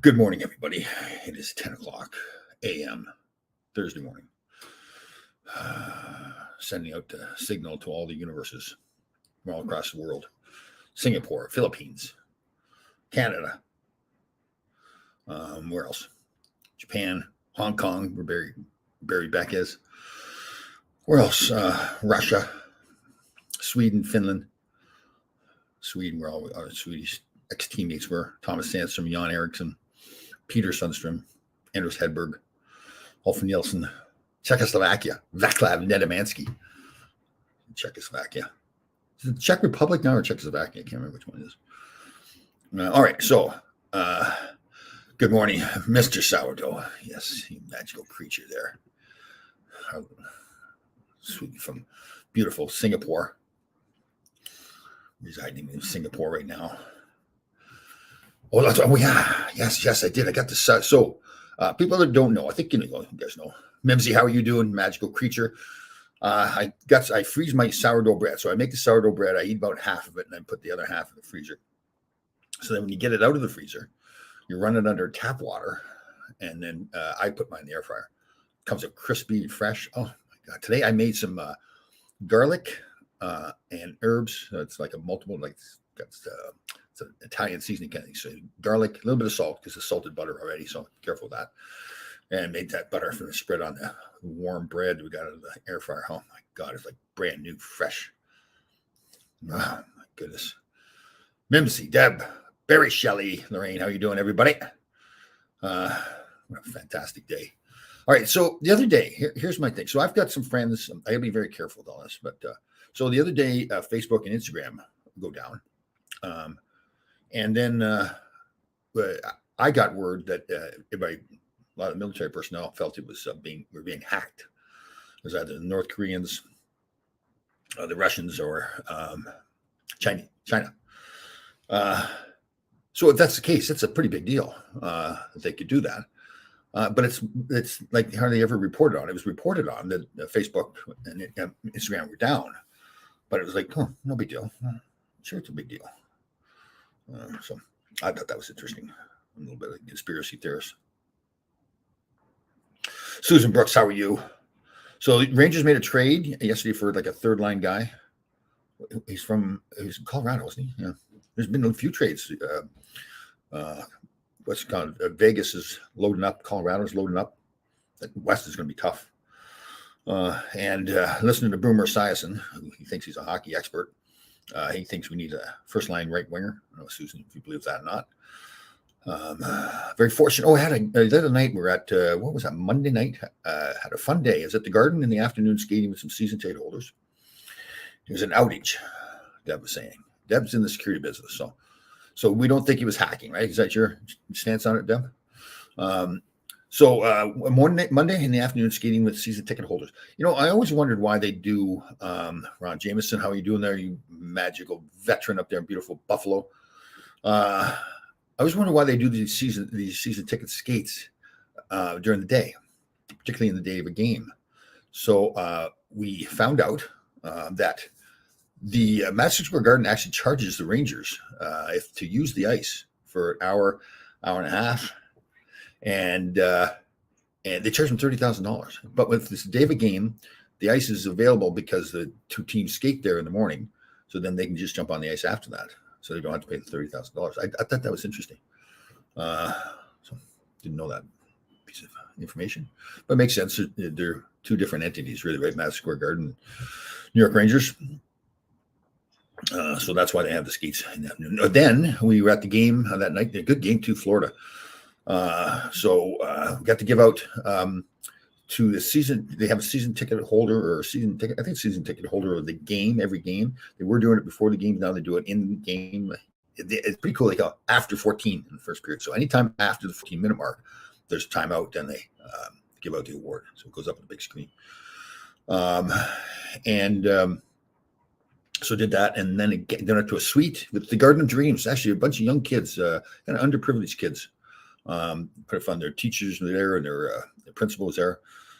Good morning, everybody. It is 10 o'clock a.m. Thursday morning. Sending out the signal to all the universes from all across the world. Singapore, Philippines, Canada. Where else? Japan, Hong Kong, where Barry Beck is. Where else? Russia, Sweden, Finland. Sweden, where all our Swedish ex-teammates were. Thomas Sandstrom, Jan Eriksson, Peter Sundstrom, Anders Hedberg, Ulf Nielsen, Czechoslovakia, Vaclav Nedomansky, Czechoslovakia. Is it Czech Republic now or Czechoslovakia? I can't remember which one it is. All right, so good morning, Mr. Sourdough. Yes, you magical creature there. Sweet from beautiful Singapore. Residing in Singapore right now. Oh, that's yeah, yes, I did. I got this. So, people that don't know, I think you guys know. Mimsy, how are you doing, magical creature? I freeze my sourdough bread. So I make the sourdough bread. I eat about half of it, and then put the other half in the freezer. So then when you get it out of the freezer, you run it under tap water, and then I put mine in the air fryer. It comes out crispy and fresh. Oh my god! Today I made some garlic and herbs. So it's like a multiple, like it's an Italian seasoning kind of thing. So garlic, a little bit of salt because it's salted butter already. So careful with that. And made that butter from the spread on the warm bread we got out of the air fryer. Oh my god, it's like brand new, fresh. Oh my goodness. Mimsy, Deb, Barry, Shelley, Lorraine, how you doing, everybody? What a fantastic day. All right, so the other day, here's my thing. So I've got some friends. I gotta be very careful with all this, but so the other day, Facebook and Instagram go down, and then I got word that everybody, a lot of military personnel felt it was being hacked. It was either the North Koreans, the Russians, or China. So if that's the case, it's a pretty big deal that they could do that. But it's like hardly ever reported on. It was reported on that Facebook and Instagram were down, but it was like, oh, no big deal. Sure, it's a big deal. So I thought that was interesting. A little bit of conspiracy theorist. Susan Brooks, how are you? So Rangers made a trade yesterday for like a third line guy. He's in Colorado, isn't he? Yeah. There's been a few trades. What's it called? Vegas is loading up. Colorado's loading up. The West is going to be tough. And listening to Boomer Esiason, he thinks he's a hockey expert. He thinks we need a first line right winger. I don't know, Susan, if you believe that or not. Very fortunate. Oh, I had the other night we were at what was that? Monday night. Had a fun day. I was at the Garden in the afternoon skating with some season ticket holders. It was an outage. Deb was saying. Deb's in the security business, so we don't think he was hacking, right? Is that your stance on it, Deb? So Monday in the afternoon skating with season ticket holders. You know, I always wondered why they do. Ron Jameson, how are you doing there? You magical veteran up there in beautiful Buffalo. I always wonder why they do these season ticket skates during the day, particularly in the day of a game. So we found out that the Madison Square Garden actually charges the Rangers to use the ice for an hour and a half, and they charge them $30,000. But with this day of a game, the ice is available because the two teams skate there in the morning, so then they can just jump on the ice after that. So they don't have to pay the $30,000. I thought that was interesting. So didn't know that piece of information, but it makes sense. They're two different entities, really, right? Madison Square Garden, New York Rangers. So that's why they have the skates in the afternoon. Then we were at the game that night. A good game to Florida. So we got to give out to the season. They have a season ticket holder or season ticket. I think season ticket holder of the game. Every game they were doing it before the game. Now they do it in the game. It's pretty cool. They go after 14 in the first period. So anytime after the 14-minute mark, there's a timeout. Then they give out the award. So it goes up on the big screen. So did that, and then it went to a suite with the Garden of Dreams. Actually, a bunch of young kids, kind of underprivileged kids. Put it fun. Their teachers were there, and their principal was there.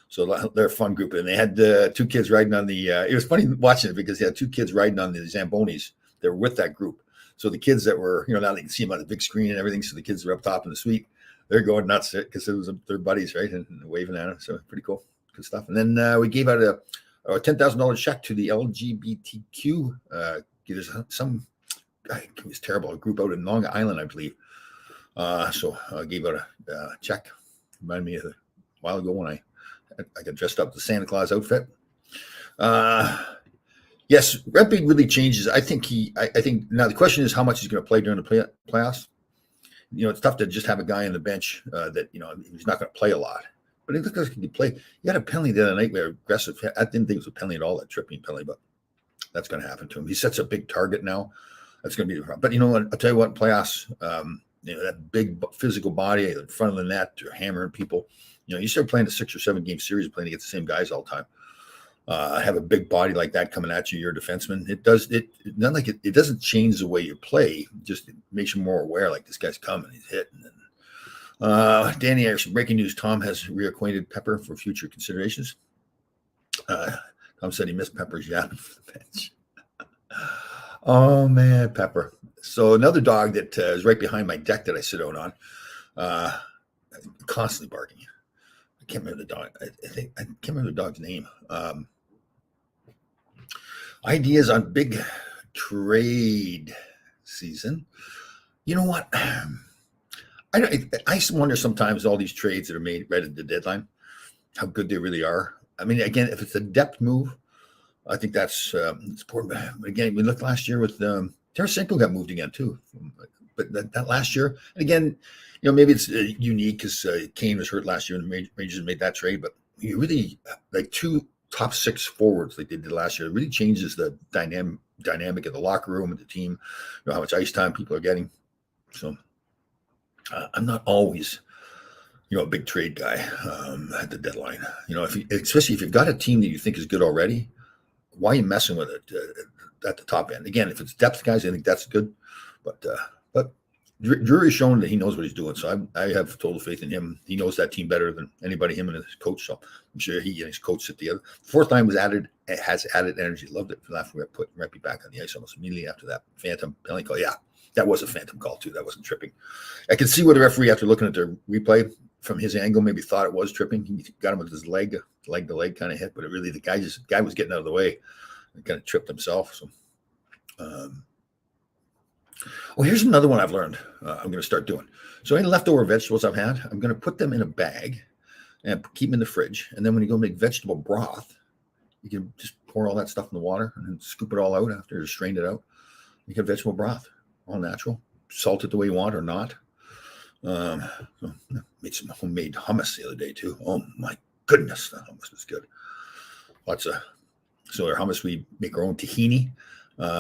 So they're a fun group, and they had two kids riding on the. It was funny watching it because they had two kids riding on the Zambonis. They were with that group. So the kids that were, now they can see them on the big screen and everything. So the kids were up top in the suite. they're going nuts because it was their buddies, right? And waving at them. So pretty cool. Good stuff. And then we gave out a $10,000 check to the LGBTQ. There's some guy who was terrible. A group out in Long Island, I believe. So I gave out a check. Reminded me of a while ago when I got dressed up the Santa Claus outfit. Yes, Rempe really changes. I think now the question is how much he's going to play during the playoffs. It's tough to just have a guy on the bench that he's not going to play a lot. But it looks like he can play. He had a penalty the other night where aggressive. I didn't think it was a penalty at all, that tripping penalty, but that's going to happen to him. He sets a big target now. That's going to be the problem. But you know what? I'll tell you what, playoffs, that big physical body in front of the net, you're hammering people. You start playing a 6 or 7 game series, playing against the same guys all the time. Have a big body like that coming at you, you're a defenseman. It doesn't change the way you play. Just it makes you more aware, like this guy's coming, he's hitting. Danny Anderson, breaking news: Tom has reacquainted Pepper for future considerations. Tom said he missed Pepper's yapping for the bench. Oh man, Pepper. So another dog that is right behind my deck that I sit out on, constantly barking. I can't remember the dog. I can't remember the dog's name. Ideas on big trade season. You know what? I wonder sometimes all these trades that are made right at the deadline, how good they really are. I mean, again, if it's a depth move, I think that's important. But again, we looked last year with Tarasenko got moved again too. But that last year, and again, maybe it's unique because Kane was hurt last year and the Rangers made that trade. But you really like 2 top 6 forwards like they did last year. It really changes the dynamic of the locker room and the team. How much ice time people are getting. So. I'm not always, a big trade guy at the deadline. Especially if you've got a team that you think is good already, why are you messing with it at the top end? Again, if it's depth guys, I think that's good. But Drury's shown that he knows what he's doing. So I have total faith in him. He knows that team better than anybody, him and his coach. So I'm sure he and his coach sit together. 4th line has added energy. Loved it. After we put Rempe back on the ice almost immediately after that phantom penalty call. Yeah. That was a phantom call, too. That wasn't tripping. I can see where the referee, after looking at the replay from his angle, maybe thought it was tripping. He got him with his leg to leg kind of hit, but it really, the guy was getting out of the way and kind of tripped himself. So, here's another one I've learned I'm going to start doing. So any leftover vegetables I've had, I'm going to put them in a bag and keep them in the fridge. And then when you go make vegetable broth, you can just pour all that stuff in the water and then scoop it all out after you strained it out. You get vegetable broth. All natural, salt it the way you want or not. Made some homemade hummus the other day too. Oh my goodness, that hummus was good. So our hummus, we make our own tahini,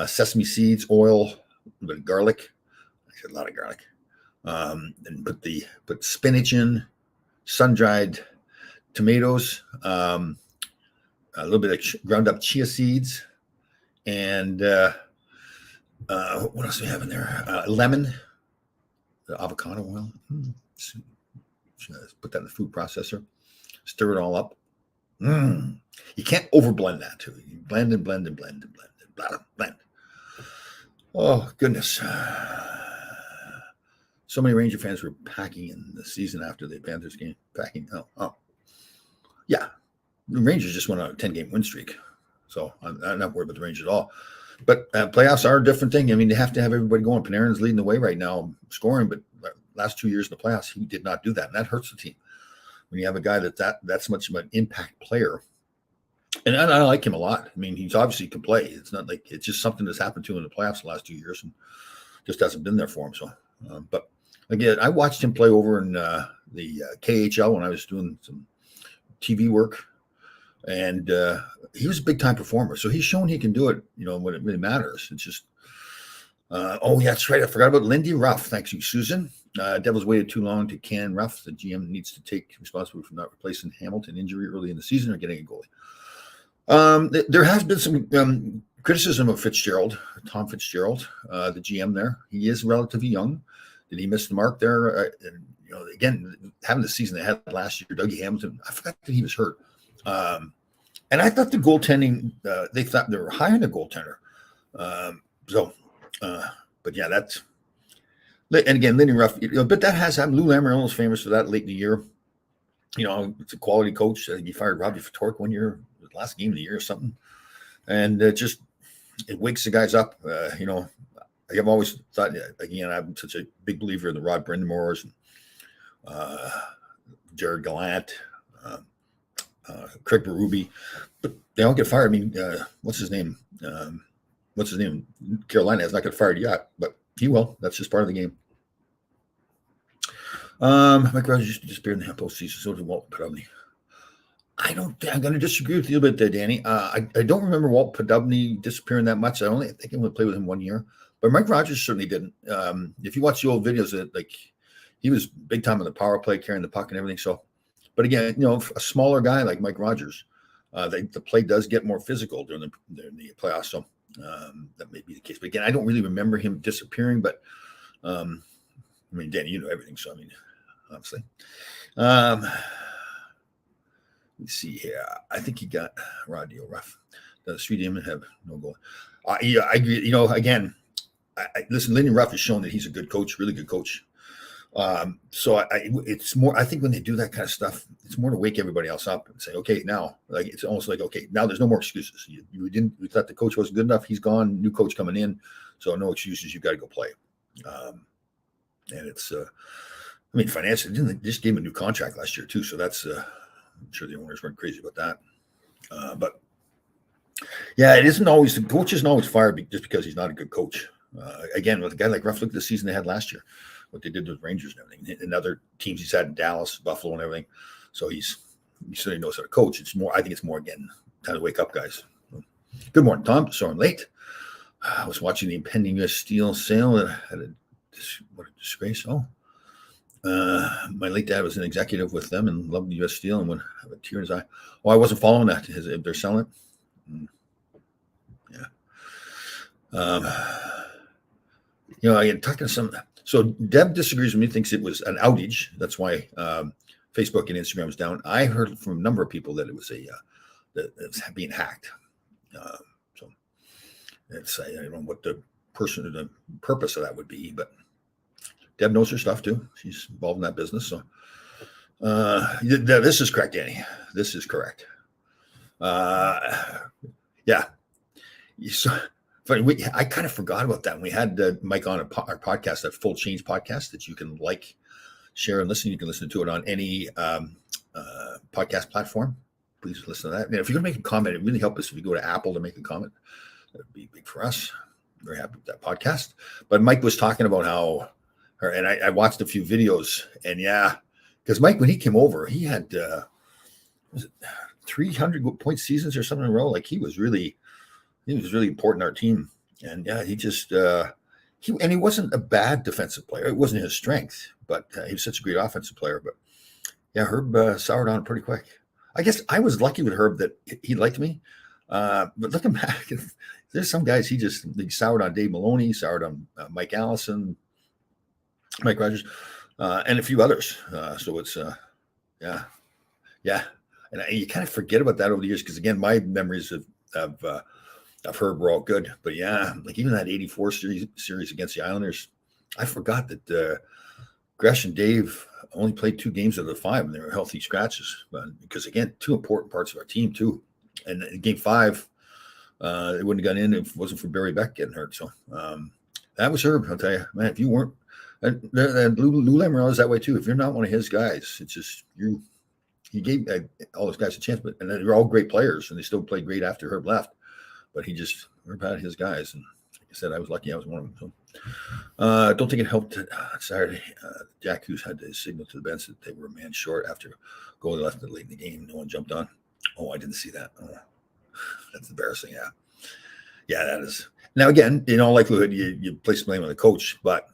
sesame seeds, oil, a little bit of garlic. I said a lot of garlic. And put spinach in, sun-dried tomatoes, a little bit of ground up chia seeds, and what else do we have in there? Lemon, the avocado oil. Put that in the food processor. Stir it all up. You can't overblend that too. You blend and blend and blend and blend and blend. Oh goodness! So many Ranger fans were packing in the season after the Panthers game. Packing. Oh, yeah. The Rangers just went on a 10-game win streak, so I'm not worried about the Rangers at all. But playoffs are a different thing. I mean, they have to have everybody going. Panarin's leading the way right now, scoring, but last 2 years in the playoffs, he did not do that, and that hurts the team. When you have a guy that's much of an impact player, and I like him a lot. I mean, he's obviously can play. It's not like it's just something that's happened to him in the playoffs the last 2 years, and just hasn't been there for him. So, but again, I watched him play over in the KHL when I was doing some TV work. And he was a big time performer. So he's shown he can do it, when it really matters. It's just, yeah, that's right. I forgot about Lindy Ruff. Thanks you, Susan. Devils waited too long to can Ruff. The GM needs to take responsibility for not replacing Hamilton injury early in the season or getting a goalie. There has been some criticism of Fitzgerald, Tom Fitzgerald, the GM there. He is relatively young. Did he miss the mark there? Again, having the season they had last year, Dougie Hamilton, I forgot that he was hurt. And I thought the goaltending, they thought they were high on the goaltender. But yeah, And again, Lindy Ruff, but that has happened. Lou Lamoriello is famous for that late in the year. It's a quality coach. He fired Robbie Ftork one year, the last game of the year or something. And it wakes the guys up. I've always thought, again, I'm such a big believer in the Rod Brindamores and Jared Gallant, Craig Berube, but they don't get fired. I mean, what's his name? Carolina has not got fired yet, but he will. That's just part of the game. Mike Rogers used to disappear in the postseason. So did Walt Podubny. I'm going to disagree with you a bit there, Danny. I don't remember Walt Podubny disappearing that much. I think I only played with him 1 year, but Mike Rogers certainly didn't. If you watch the old videos, he was big time on the power play, carrying the puck and everything. So, but again, a smaller guy like Mike Rogers, the play does get more physical during the playoffs. So that may be the case. But again, I don't really remember him disappearing. But Danny, you know everything. So obviously. Let's see here. I think he got Rodney Ruff. The Sweet Demon have no goal. Yeah, I agree. Again, listen, Lindy Ruff has shown that he's a good coach, really good coach. So it's more, I think when they do that kind of stuff, it's more to wake everybody else up and say, okay, now, it's almost like, okay, now there's no more excuses. You thought the coach wasn't good enough. He's gone, new coach coming in. So no excuses. You got to go play. And it's, financially, they just gave him a new contract last year too. So that's, I'm sure the owners weren't crazy about that. But yeah, it isn't always, the coach isn't always fired just because he's not a good coach. Again, with a guy like Ruff, look at the season they had last year, what they did with Rangers and everything, and other teams he's had in Dallas, Buffalo, and everything. So he certainly knows how to coach. I think it's more, again, time to wake up, guys. Good morning, Tom. Sorry I'm late. I was watching the impending U.S. Steel sale. What a disgrace. My late dad was an executive with them and loved U.S. Steel and would have a tear in his eye. I wasn't following that. If they're selling it. Yeah. I get talking to some. So Deb disagrees with me, thinks it was an outage. That's why Facebook and Instagram was down. I heard from a number of people that it was that it was being hacked. So it's, I don't know what the purpose of that would be, but Deb knows her stuff too. She's involved in that business. So this is correct, Danny. This is correct. Yeah. So, I kind of forgot about that. We had Mike on our podcast, that Full Change podcast that you can share, and listen. You can listen to it on any podcast platform. Please listen to that. And if you're going to make a comment, it really helps us if you go to Apple to make a comment. That would be big for us. Very happy with that podcast. But Mike was talking about how, and I watched a few videos, and yeah, because Mike, when he came over, he had was it 300 point seasons or something in a row. He was really important in our team. And yeah, he wasn't a bad defensive player. It wasn't his strength, but he was such a great offensive player. But yeah, Herb soured on pretty quick. I guess I was lucky with Herb that he liked me. But looking back, there's some guys he soured on. Dave Maloney, soured on Mike Allison, Mike Rogers, and a few others. So it's yeah. And you kind of forget about that over the years because, again, my memories of Herb were all good. But yeah, even that 84 series against the Islanders, I forgot that Gresh and Dave only played 2 games out of the 5, and they were healthy scratches. But because, again, 2 important parts of our team too. And in Game 5, it wouldn't have gone in if it wasn't for Barry Beck getting hurt. So that was Herb. I'll tell you, man. If you weren't, and Lou Lamoriello is that way too. If you're not one of his guys, it's just you. He gave all those guys a chance, but they were all great players, and they still played great after Herb left. But Herb had his guys, and like I said, I was lucky I was one of them. So, don't think it helped Saturday. Jack Hughes had to signal to the bench that they were a man short after goal left late in the game. No one jumped on. Oh, I didn't see that. Oh, that's embarrassing. Yeah, that is. Now, again, in all likelihood, you place blame on the coach, but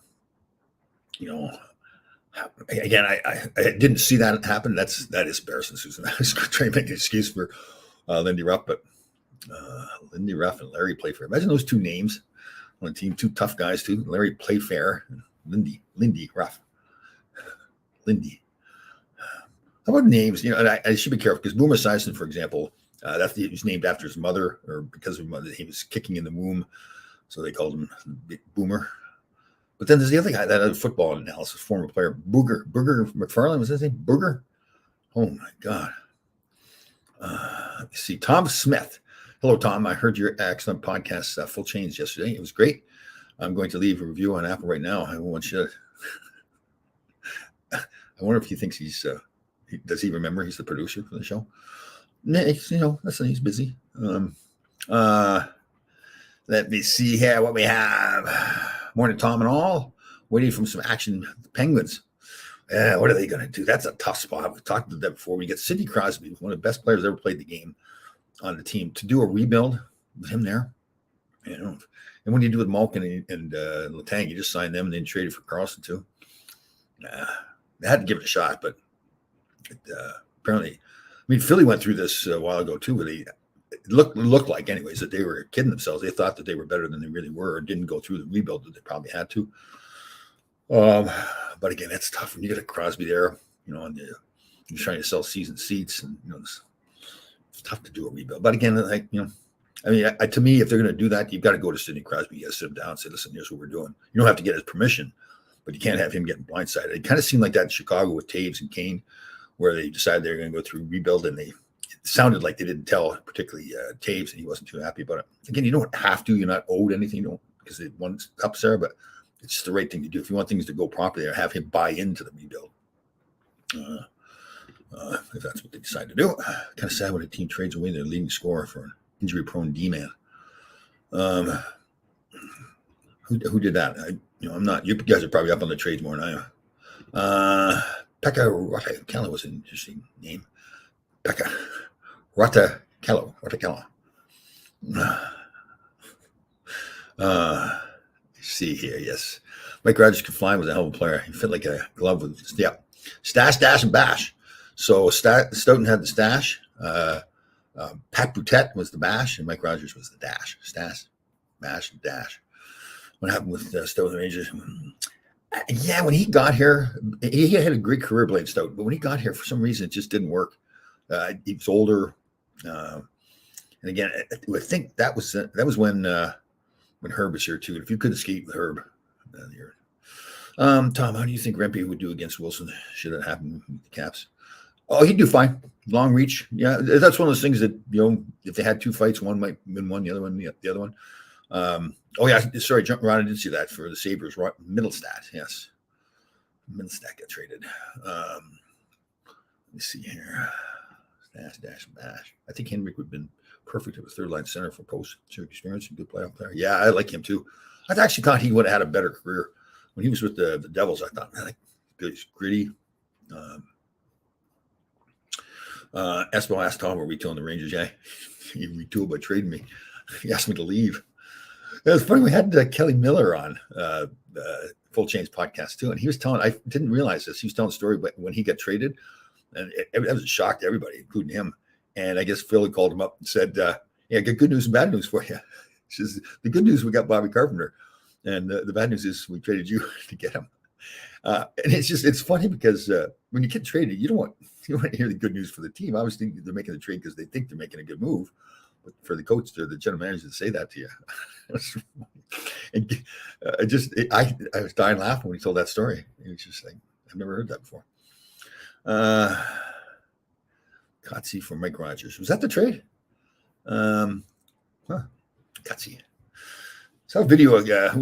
again, I didn't see that happen. That is embarrassing, Susan. I was trying to make an excuse for Lindy Ruff, but Lindy Ruff and Larry Playfair. Imagine those 2 names on a team, 2 tough guys too. Larry Playfair and Lindy Ruff. Lindy. How about names? And I should be careful because Boomer Esiason, for example, he was named after his mother, or because of his mother, he was kicking in the womb, so they called him Big Boomer. But then there's the other guy, that other football analysis, former player, Booger McFarland, was his name? Booger? Oh my God. Let me see. Tom Smith. Hello, Tom. I heard your excellent podcast, Full Chains, yesterday. It was great. I'm going to leave a review on Apple right now. I want you to. I wonder if he thinks does he remember he's the producer for the show? Listen, he's busy. Let me see here what we have. Morning, Tom, and all. Waiting for some action. The Penguins. What are they going to do? That's a tough spot. We've talked about that before. We get Sidney Crosby, one of the best players ever played the game on the team, to do a rebuild with him there. And what do you do with Malkin and Letang? You just signed them and then traded for Carlson too. They had to give it a shot, but apparently, Philly went through this a while ago too, where it looked like, anyways, that they were kidding themselves. They thought that they were better than they really were, and didn't go through the rebuild that they probably had to. But again, that's tough when you get a Crosby there, and you're trying to sell season seats, and it's tough to do a rebuild. But again, to me, if they're going to do that, you've got to go to Sidney Crosby. You got to sit him down and say, listen, here's what we're doing. You don't have to get his permission, but you can't have him getting blindsided. It kind of seemed like that in Chicago with Taves and Kane, where they decided they were going to go through rebuild, and it sounded like they didn't tell, particularly Taves, and he wasn't too happy about it. Again, you don't have to. You're not owed anything, because they won cups there, but it's just the right thing to do. If you want things to go properly, or have him buy into the rebuild, if that's what they decide to do. Kind of sad when a team trades away their leading scorer for an injury-prone D-man. Who did that? I'm not. You guys are probably up on the trades more than I am. Pekka Ratakela was an interesting name. Pekka Ratakela. See here, yes. Mike Rogers could fly, was a hell of a player. He fit like a glove with stash, dash, and bash. So Stoughton had the stash. Pat Boutet was the bash, and Mike Rogers was the dash. Stash, bash, and dash. What happened with Stoughton Rangers? Yeah, when he got here, he had a great career, Blade Stoughton. But when he got here, for some reason, it just didn't work. He was older, and again, I think that was when Herb was here too. If you couldn't skate with Herb, Tom, how do you think Rempe would do against Wilson? Should it happen with the Caps? Oh, he'd do fine. Long reach. Yeah, that's one of those things that, if they had two fights, one might win one, the other one, the other one. Oh, yeah, sorry, Ron, I didn't see that for the Sabres. Middlestat, yes. Middlestat got traded. Let me see here. Dash, bash. I think Henrik would have been perfect at the third line center for post-series experience. A good playoff player. Yeah, I like him too. I actually thought he would have had a better career when he was with the Devils. I thought, man, he's gritty. Espo asked Tom, "Are we retooling the Rangers?" Yeah, he retooled by trading me. He asked me to leave. It was funny. We had Kelly Miller on Full Chains podcast too, and he was telling. I didn't realize this. He was telling a story, but when he got traded, and it was a shock to everybody, including him. And I guess Philly called him up and said, "Yeah, got good news and bad news for you." He says, "The good news, we got Bobby Carpenter, and the bad news is we traded you to get him." And it's funny because when you get traded, you don't want to hear the good news for the team. Obviously, they're making the trade because they think they're making a good move. But for the coach or the general manager to say that to you, and I was dying laughing when he told that story. It was just like, I've never heard that before. Kotze for Mike Rogers. Was that the trade? Kotze. So video. I get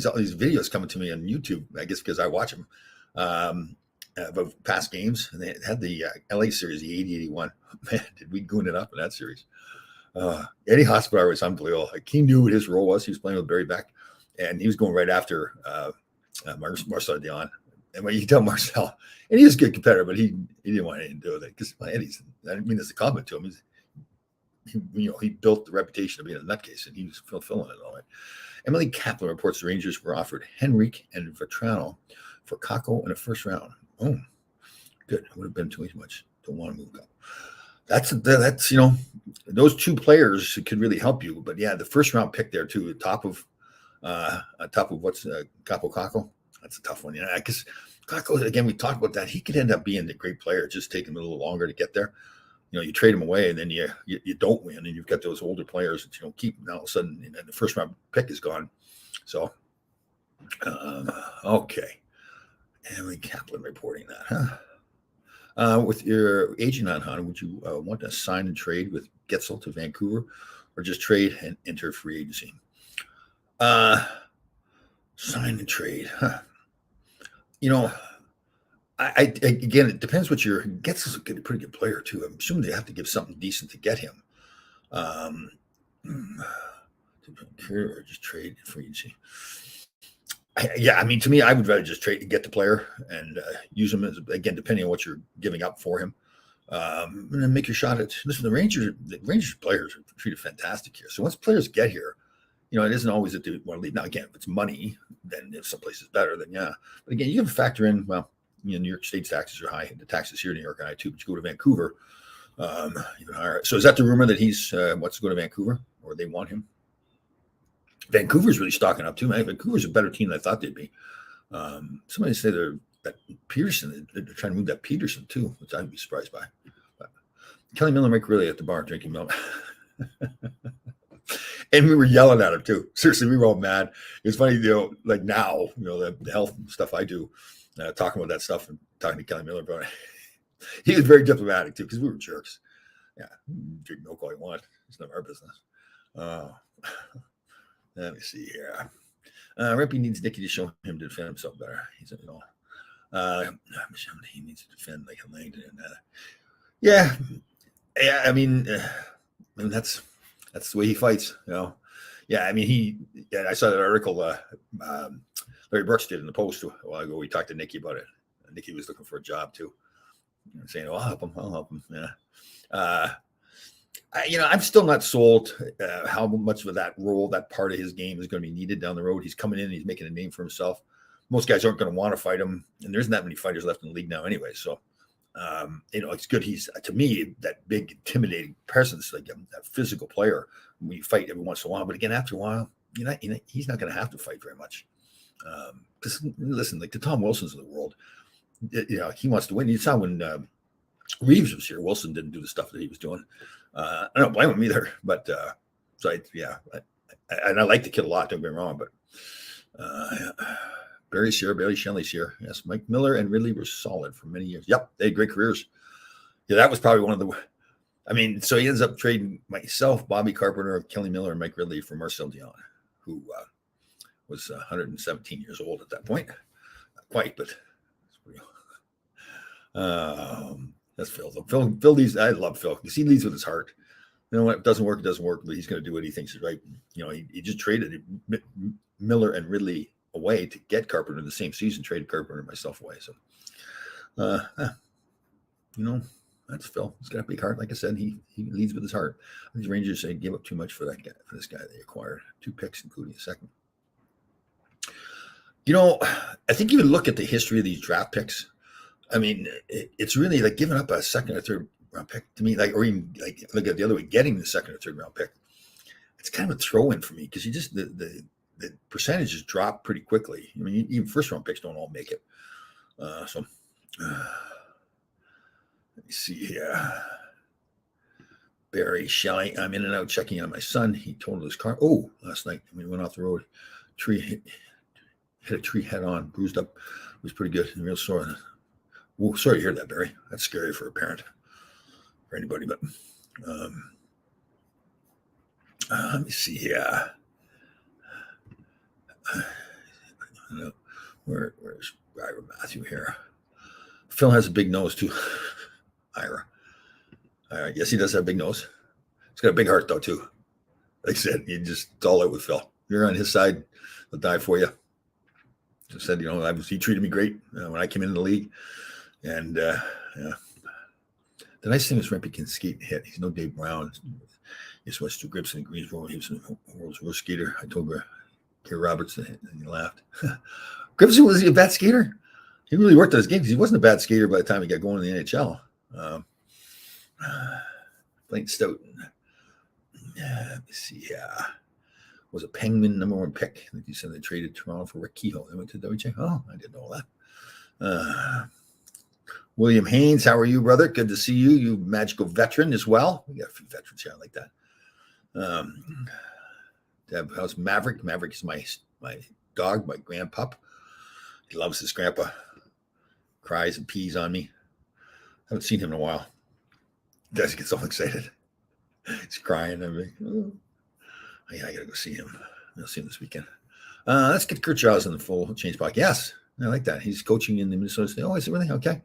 all these videos coming to me on YouTube. I guess because I watch them of past games, and they had the LA series, the 80-81. Man, did we goon it up in that series? Eddie Hospital was unbelievable. Like, he knew what his role was. He was playing with Barry Beck, and he was going right after Marcel Dion. And when you tell Marcel, and he was a good competitor, but he didn't want anything to do with it because Eddie's. I didn't mean as a comment to him. He built the reputation of being a nutcase, and he was fulfilling it all right. Emily Kaplan reports the Rangers were offered Henrique and Vetrano for Kakko in a first round. Oh, good. It would have been too much. Don't want to move up. That's those two players could really help you. But yeah, the first round pick there too, top of what's Kakko. That's a tough one. Because Kakko, again, we talked about that. He could end up being the great player. Just taking a little longer to get there. You trade him away, and then you don't win, and you've got those older players that you don't keep. Now all of a sudden, the first round pick is gone. So Okay. Emily Kaplan reporting that, huh? With your agent on Hunter, would you want to sign and trade with Getzel to Vancouver, or just trade and enter free agency? Uh, Sign and trade. Huh. You know, again, it depends what your Getzel's a pretty good player too. I'm assuming they have to give something decent to get him. Um, or just trade free agency. Yeah, I mean, to me, I would rather just trade and get the player and use him as, again, depending on what you're giving up for him. And then make your shot at. Listen, the Rangers players are treated fantastic here. So once players get here, it isn't always that they want to leave. Now, again, if it's money, then if someplace is better, then yeah. But again, you have to factor in. Well, New York State's taxes are high. The taxes here in New York are high too. But you go to Vancouver, even higher. So is that the rumor that he's wants to go to Vancouver, or they want him? Vancouver's really stocking up too, man. Vancouver's a better team than I thought they'd be. Somebody say that Peterson, they're trying to move that Peterson too, which I'd be surprised by. But Kelly Miller, Mike Ridley at the bar drinking milk. And we were yelling at him too. Seriously, we were all mad. It's funny, like now, the health stuff I do, talking about that stuff and talking to Kelly Miller about it. He was very diplomatic too, because we were jerks. Yeah, drink milk all you want. It's none of our business. Let me see here. Rempe needs Nicky to show him to defend himself better. He needs to defend like a Langdon. Yeah. I mean, that's the way he fights. Yeah. I mean, I saw that article Larry Brooks did in the Post a while ago. We talked to Nicky about it. Nicky was looking for a job too, saying, "I'll help him." Yeah. I'm still not sold how much of that role, that part of his game is going to be needed down the road. He's coming in and he's making a name for himself. Most guys aren't going to want to fight him, and there isn't that many fighters left in the league now anyway. So, it's good. He's, to me, that big, intimidating presence, like that physical player. We fight every once in a while, but again, after a while, he's not going to have to fight very much. Because listen, like the Tom Wilsons of the world, he wants to win. You saw when Reeves was here, Wilson didn't do the stuff that he was doing. I don't blame him either, but and I like the kid a lot. Don't get me wrong, but Barry's here, Barry Shelley's here. Yes, Mike Miller and Ridley were solid for many years. Yep, they had great careers. Yeah, that was probably one of the. I mean, so he ends up trading myself, Bobby Carpenter, Kelly Miller, and Mike Ridley for Marcel Dion, who was 117 years old at that point. Not quite, but that's Phil. Phil leads. I love Phil because he leads with his heart. When it doesn't work, it doesn't work, but he's going to do what he thinks is right. He just traded Miller and Ridley away to get Carpenter in the same season, traded Carpenter and myself away. So, that's Phil. He's got a big heart. Like I said, he leads with his heart. These Rangers gave up too much for that guy, for this guy they acquired. 2 picks, including a second. I think you would look at the history of these draft picks. I mean, it's really like giving up a second or third round pick to me, or even like look at the other way, getting the second or third round pick. It's kind of a throw-in for me because you just the percentages drop pretty quickly. I mean, even first round picks don't all make it. Let me see here. Barry Shelley, I'm in and out checking on my son. He totaled his car. Oh, last night when we went off the road, hit a tree head on, bruised up. It was pretty good and real sore. Oh, sorry to hear that, Barry. That's scary for a parent, for anybody. But let me see here. Where's Ira Matthew here? Phil has a big nose too. Ira. Yes, he does have a big nose. He's got a big heart though too. Like I said, you just all out with Phil. You're on his side. He'll die for you. Just said, he treated me great when I came into the league. And the nice thing is Rempe can skate and hit. He's no Dave Brown. He switched to Gibson in Greensboro. He was the world's worst skater. I told Kerry Roberts, and he laughed. Gibson, was he a bad skater? He really worked on his game because he wasn't a bad skater by the time he got going in the NHL. Blaine Stoughton. Let me see. Was a Penguin #1 pick. Like you said, they traded Toronto for Rick Kehoe. They went to WJ. Oh, I didn't know that. William Haynes, how are you, brother? Good to see you. You magical veteran as well. We got a few veterans here like that. How's Maverick? Maverick is my dog, my grandpup. He loves his grandpa. Cries and pees on me. Haven't seen him in a while. Does get so excited. He's crying. I'm like, oh. Yeah, I gotta go see him. I'll see him this weekend. Let's get Kurt Giles in the full change block. Yes, I like that. He's coaching in the Minnesota State. Oh, is it really? Okay.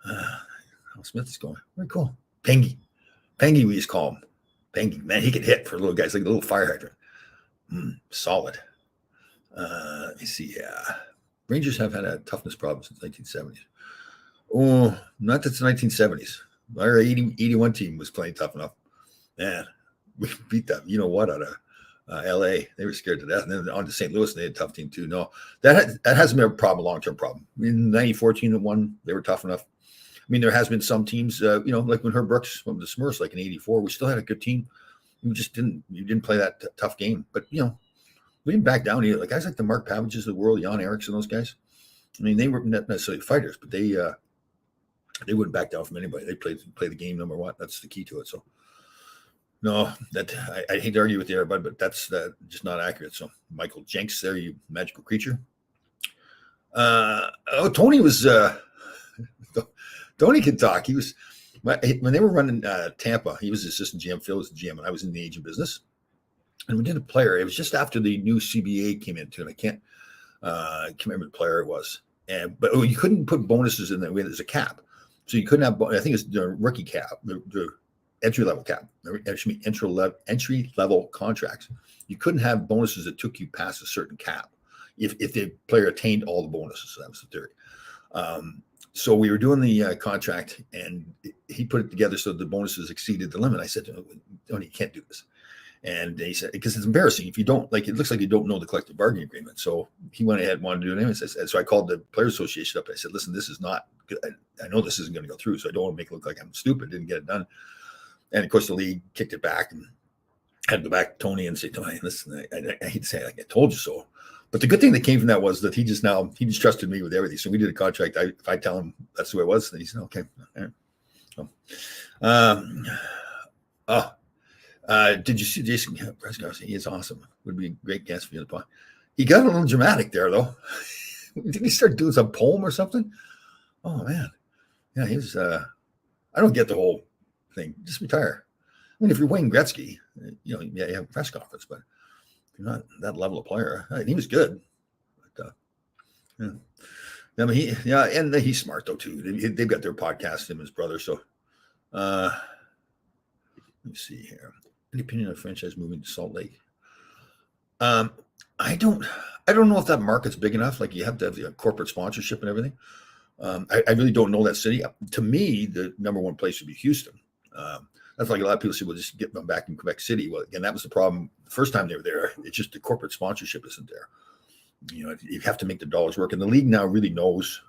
Al Smith is going. Very cool. Pengy, we just call him. Pengy, man, he can hit for little guys, like a little fire hydrant. Solid. Let me see. Yeah. Rangers have had a toughness problem since 1970s. Oh, not since the 1970s. Our 81 team was playing tough enough. Man, we beat them. You know what? Out of LA, they were scared to death. And then on to St. Louis, and they had a tough team too. No, that hasn't been a problem, long-term problem. In 94 team that won, they were tough enough. I mean, there has been some teams, like when Herb Brooks went with the Smurfs, like in '84, we still had a good team. You didn't play that tough game, but we didn't back down either. Like guys like the Mark Pavages of the world, Jan Eriksson, those guys. I mean, they weren't necessarily fighters, but they wouldn't back down from anybody. They play the game number one. That's the key to it. So, no, that I hate to argue with you, everybody, but that's just not accurate. So, Michael Jenks, there, you magical creature. Tony was. Tony can talk. He was when they were running Tampa. He was assistant GM. Phil was the GM, and I was in the agent business. And we did a player. It was just after the new CBA came into, and I can't remember the player it was. But you couldn't put bonuses in there. There's a cap, so you couldn't have. I think it's the rookie cap, the entry level cap. Entry level contracts. You couldn't have bonuses that took you past a certain cap if the player attained all the bonuses. So that was the theory. So we were doing the contract, and he put it together so the bonuses exceeded the limit. I said to him, "Tony, you can't do this." And he said, because it's embarrassing if you don't, like, it looks like you don't know the collective bargaining agreement. So he went ahead and wanted to do it anyway. So I called the Players Association up. And I said, listen, this is not good. I know this isn't going to go through, so I don't want to make it look like I'm stupid, didn't get it done. And of course, the league kicked it back and had to go back to Tony and say, Tony, listen, I hate to say it, like, I told you so. But the good thing that came from that was that he just trusted me with everything. So we did a contract. If I tell him that's the way it was, then he said, okay. All right. So, did you see Jason Prescott? He is awesome. Would be a great guest for you. He got a little dramatic there, though. Did he start doing some poem or something? Oh man, yeah, he was. I don't get the whole thing. Just retire. I mean, if you're Wayne Gretzky, you have a press conference, but if you're not that level of player, he was good. But, yeah. I mean, and he's smart though too. They've got their podcast, him and his brother. So, let me see here. Any opinion on franchise moving to Salt Lake? I don't know if that market's big enough. Like you have to have the corporate sponsorship and everything. I really don't know that city. To me, the number one place would be Houston. That's like a lot of people say, well, just get them back in Quebec City. Well, again, that was the problem the first time they were there. It's just the corporate sponsorship isn't there. You have to make the dollars work. And the league now really knows,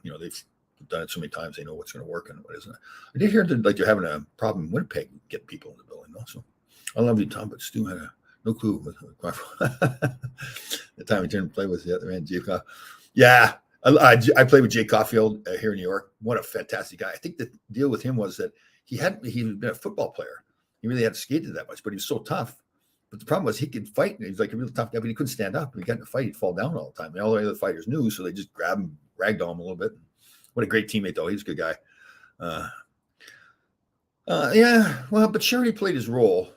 they've done it so many times, they know what's going to work and what isn't. I did hear that they're having a problem in Winnipeg getting people in the building also. I love you, Tom, but Stu had no clue the time he turned to play with the other end, Jake. Yeah, I played with Jake Caulfield here in New York. What a fantastic guy. I think the deal with him was that he had been a football player. He really hadn't skated that much, but he was so tough. But the problem was he could fight. And he was like a real tough guy, but he couldn't stand up. When he got in a fight, he'd fall down all the time. And all the other fighters knew, so they just grabbed him, ragdoll him a little bit. What a great teammate, though. He was a good guy. Yeah, well, but Sherry played his role.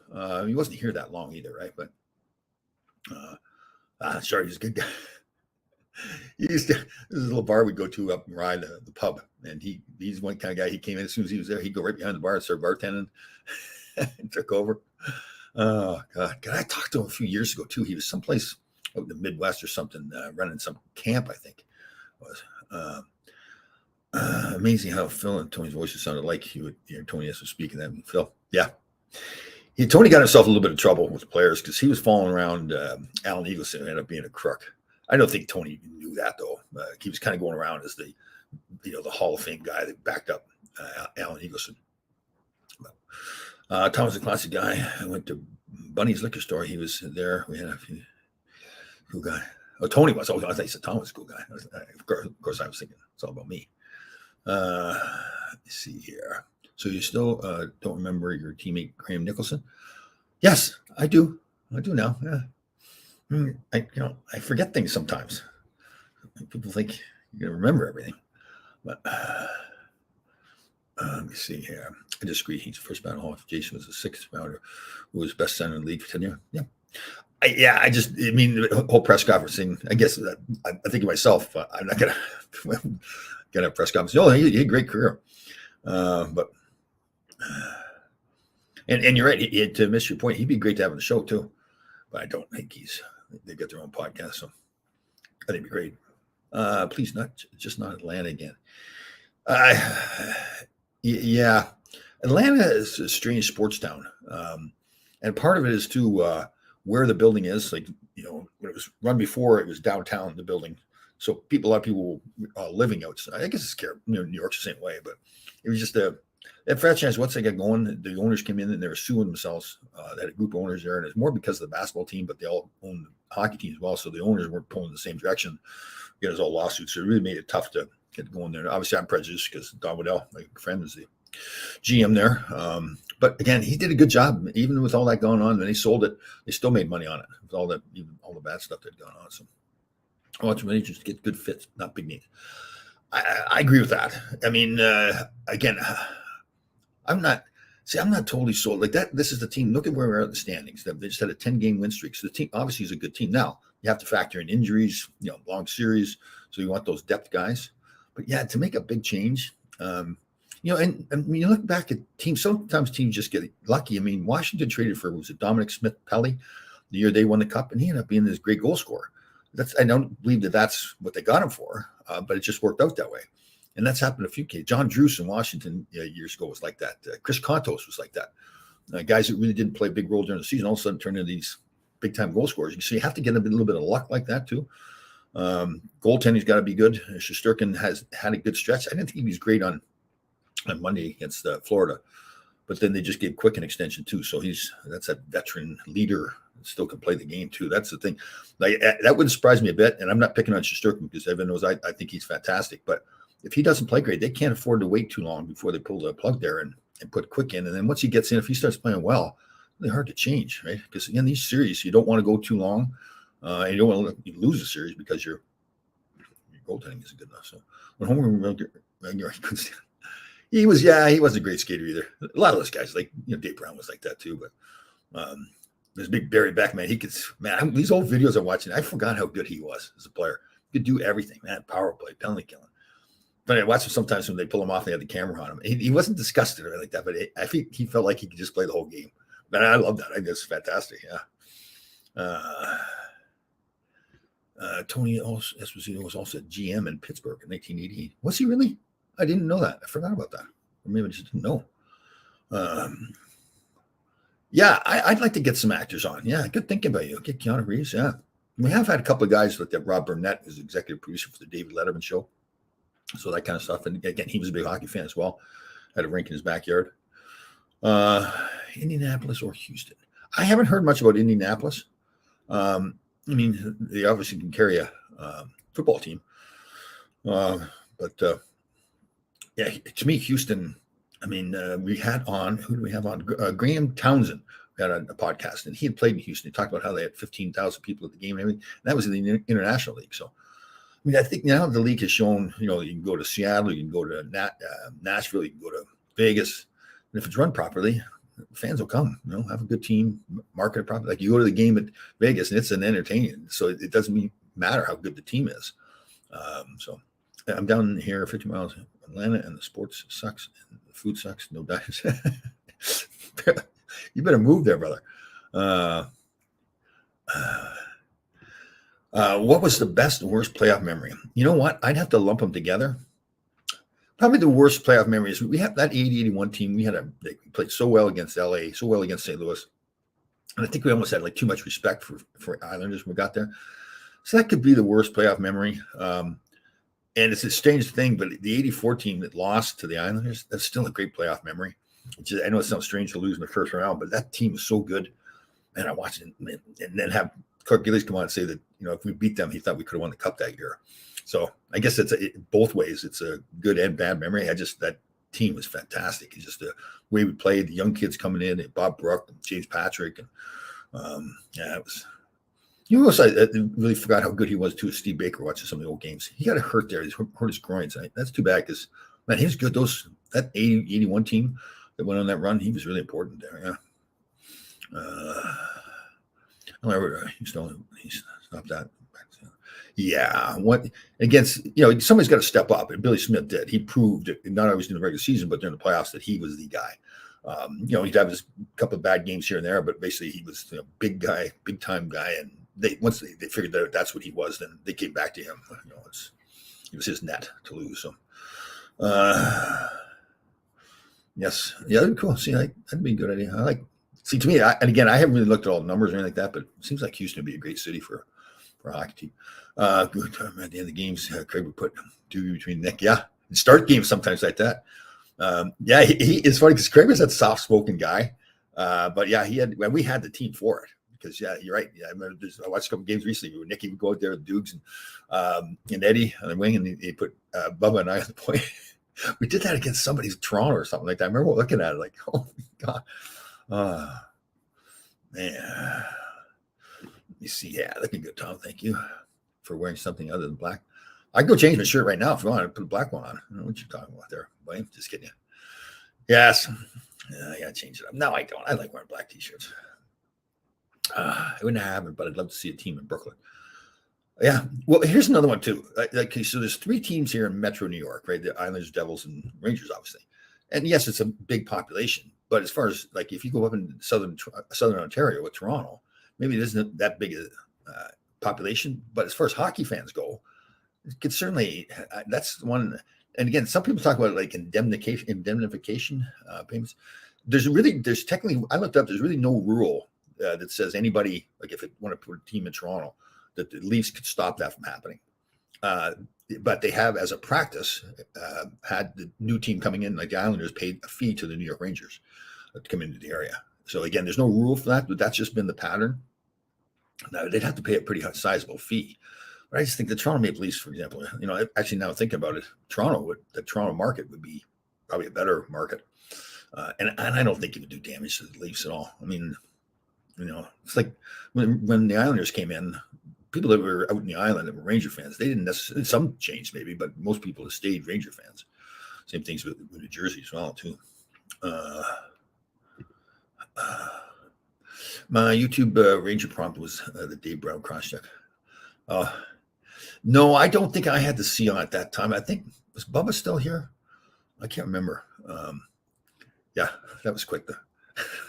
He wasn't here that long either, right? But Sherry was a good guy. This is a little bar we'd go to up in Rye, the pub, and he's one kind of guy. He came in as soon as he was there. He'd go right behind the bar and start bartending and took over. Oh God, I talked to him a few years ago too. He was someplace out in the Midwest or something, running some camp, I think it was. Amazing how Phil and Tony's voices sounded like you would hear Tony as was speaking. That Phil, yeah. Tony got himself a little bit of trouble with players because he was following around Alan Eagleson, who ended up being a crook. I don't think Tony knew that though. He was kind of going around as the Hall of Fame guy that backed up Alan Eagleson. Tom was a classic guy. I went to Bunny's liquor store. He was there. We had a few cool guy. Oh, Tony was. Oh, I thought you said Tom was a cool guy. Of course, I was thinking it's all about me. Let's see here. So you still don't remember your teammate Graham Nicholson? Yes, I do. I do now. I forget things sometimes. People think you're gonna remember everything, but let me see here. I just agree. He's the first man off. Jason was the sixth rounder who was best center in the league for 10 years. Yeah. I mean, the whole press conference thing, I guess I think to myself, I'm not going to get a press conference. No, he had a great career. But you're right. To miss your point, he'd be great to have on the show too. But I don't think they've got their own podcast. So I think it'd be great. Please just not Atlanta again. Yeah. Atlanta is a strange sports town. And part of it is too, where the building is. Like, when it was run before, it was downtown, the building. So a lot of people living outside. I guess it's New York's the same way, but it was just that franchise, once they got going, the owners came in and they were suing themselves. They had a group of owners there, and it's more because of the basketball team, but they all own the hockey team as well. So the owners weren't pulling in the same direction. It was all lawsuits. So it really made it tough to get going there. Obviously, I'm prejudiced because Don Waddell, my friend, is the GM there. But again, he did a good job. Even with all that going on, when they sold it, they still made money on it with all that, even all the bad stuff that had gone on. So I want managers to get good fits, not big names. I agree with that. I mean, again, I'm not totally sold like that. This is the team. Look at where we're at in the standings. They just had a 10-game win streak. So the team obviously is a good team. Now you have to factor in injuries, long series. So you want those depth guys. But yeah, to make a big change, and when you look back at teams, sometimes teams just get lucky. I mean, Washington traded for, was it Dominic Smith-Pelly the year they won the cup, and he ended up being this great goal scorer. I don't believe that's what they got him for, but it just worked out that way. And that's happened a few cases. John Druce in Washington years ago was like that. Chris Kontos was like that. Guys that really didn't play a big role during the season all of a sudden turned into these big-time goal scorers. So you have to get a little bit of luck like that too. Goaltending's got to be good. Shesterkin has had a good stretch. I didn't think he was great on Monday against Florida, but then they just gave Quick an extension too. So that's a veteran leader, still can play the game too. That's the thing. Like, that wouldn't surprise me a bit. And I'm not picking on Shesterkin because everyone knows I think he's fantastic. But if he doesn't play great, they can't afford to wait too long before they pull the plug there and put Quick in. And then once he gets in, if he starts playing well, it's really hard to change, right? Because again, these series, you don't want to go too long. And you don't want to lose a series because your goaltending isn't good enough. So when Homer he wasn't a great skater either. A lot of those guys, like Dave Brown was like that too. But there's big Barry Beck, man. These old videos I'm watching, I forgot how good he was as a player. He could do everything, man. Power play, penalty killing. But I watch him sometimes when they pull him off, they had the camera on him. He wasn't disgusted or anything like that, but I think he felt like he could just play the whole game. Man, I love that. I think that's fantastic. Yeah. Tony Esposito was also a GM in Pittsburgh in 1980. Was he really? I didn't know that. I forgot about that. Or maybe I just didn't know. I'd like to get some actors on. Yeah, good thinking about you. Get Keanu Reeves. Yeah. We have had a couple of guys like that. Rob Burnett is executive producer for the David Letterman show. So that kind of stuff. And again, he was a big hockey fan as well. Had a rink in his backyard. Indianapolis or Houston. I haven't heard much about Indianapolis. I mean, they obviously can carry a football team. But to me, Houston, I mean, we had on, who do we have on? Graham Townsend had a podcast, and he had played in Houston. He talked about how they had 15,000 people at the game and everything. And that was in the International League. So, I mean, I think now the league has shown, you can go to Seattle, you can go to Nashville, you can go to Vegas. And if it's run properly, fans will come, have a good team, market it properly. Like you go to the game at Vegas and it's an entertaining. So it doesn't matter how good the team is. So I'm down here 50 miles from Atlanta, and the sports sucks and the food sucks. No diets. You better move there, brother. What was the best and worst playoff memory? You know what? I'd have to lump them together. Probably the worst playoff memory is we have that 80-81 team. They played so well against LA, so well against St. Louis. And I think we almost had like too much respect for Islanders when we got there. So that could be the worst playoff memory. And it's a strange thing, but the 84 team that lost to the Islanders, that's still a great playoff memory. I know it sounds strange to lose in the first round, but that team is so good. And I watched it and then have Clark Gillies come on and say that, if we beat them, he thought we could have won the cup that year. So I guess it's both ways. It's a good and bad memory. That team was fantastic. It's just the way we played, the young kids coming in, and Bob Brook and James Patrick. And it was, You know, I really forgot how good he was too. Steve Baker watching some of the old games. He got hurt there. He hurt his groins. That's too bad because man, he was good. That 81 team that went on that run, he was really important there. Yeah. He's not that. Yeah. What against, somebody's got to step up. And Billy Smith did. He proved it, not always in the regular season, but during the playoffs, that he was the guy. He'd have his couple of bad games here and there, but basically he was big guy, big time guy. And once they figured that that's what he was, then they came back to him. It was his net to lose. So, yes, yeah, cool. See, that'd be a good idea. See, to me, and again, I haven't really looked at all the numbers or anything like that, but it seems like Houston would be a great city for a hockey team. Good time at the end of the games. Craig would put Doogie between Nick. Yeah, and start games sometimes like that. Yeah, he it's funny because Craig was that soft-spoken guy, but yeah, we had the team for it. Because yeah, you're right. Yeah, I watched a couple games recently where Nicky would go out there with Dukes and Eddie on the wing, and he put Bubba and I on the point. We did that against somebody's Toronto or something like that. I remember looking at it like, oh my god, man. Let me see. Yeah, looking good, Tom. Thank you for wearing something other than black. I can go change my shirt right now if you want to put a black one on. I don't know what you're talking about there, buddy. Just kidding you. Yes, I gotta change it up. No, I don't. I like wearing black t-shirts. I wouldn't have it, but I'd love to see a team in Brooklyn. Yeah. Well, here's another one too. Okay, so there's 3 teams here in Metro New York, right? The Islanders, Devils, and Rangers, obviously. And yes, it's a big population. But as far as if you go up in southern Ontario with Toronto, maybe it isn't that big a population. But as far as hockey fans go, it could certainly that's one. And again, some people talk about indemnification payments. There's technically, I looked up. There's really no rule that says anybody, if it want to put a team in Toronto, that the Leafs could stop that from happening. But they have, as a practice, had the new team coming in, like the Islanders, paid a fee to the New York Rangers to come into the area. So again, there's no rule for that, but that's just been the pattern. Now they'd have to pay a pretty sizable fee. But I just think the Toronto Maple Leafs, for example, actually now thinking about it, the Toronto market would be probably a better market. And I don't think it would do damage to the Leafs at all. I mean, it's like when the Islanders came in, people that were out in the island that were Ranger fans, they didn't necessarily, some changed maybe, but most people have stayed Ranger fans. Same things with New Jersey as well, too. My YouTube Ranger prompt was the Dave Brown cross check. No, I don't think I had to see on at that time. I think, was Bubba still here? I can't remember. Yeah, that was quick though.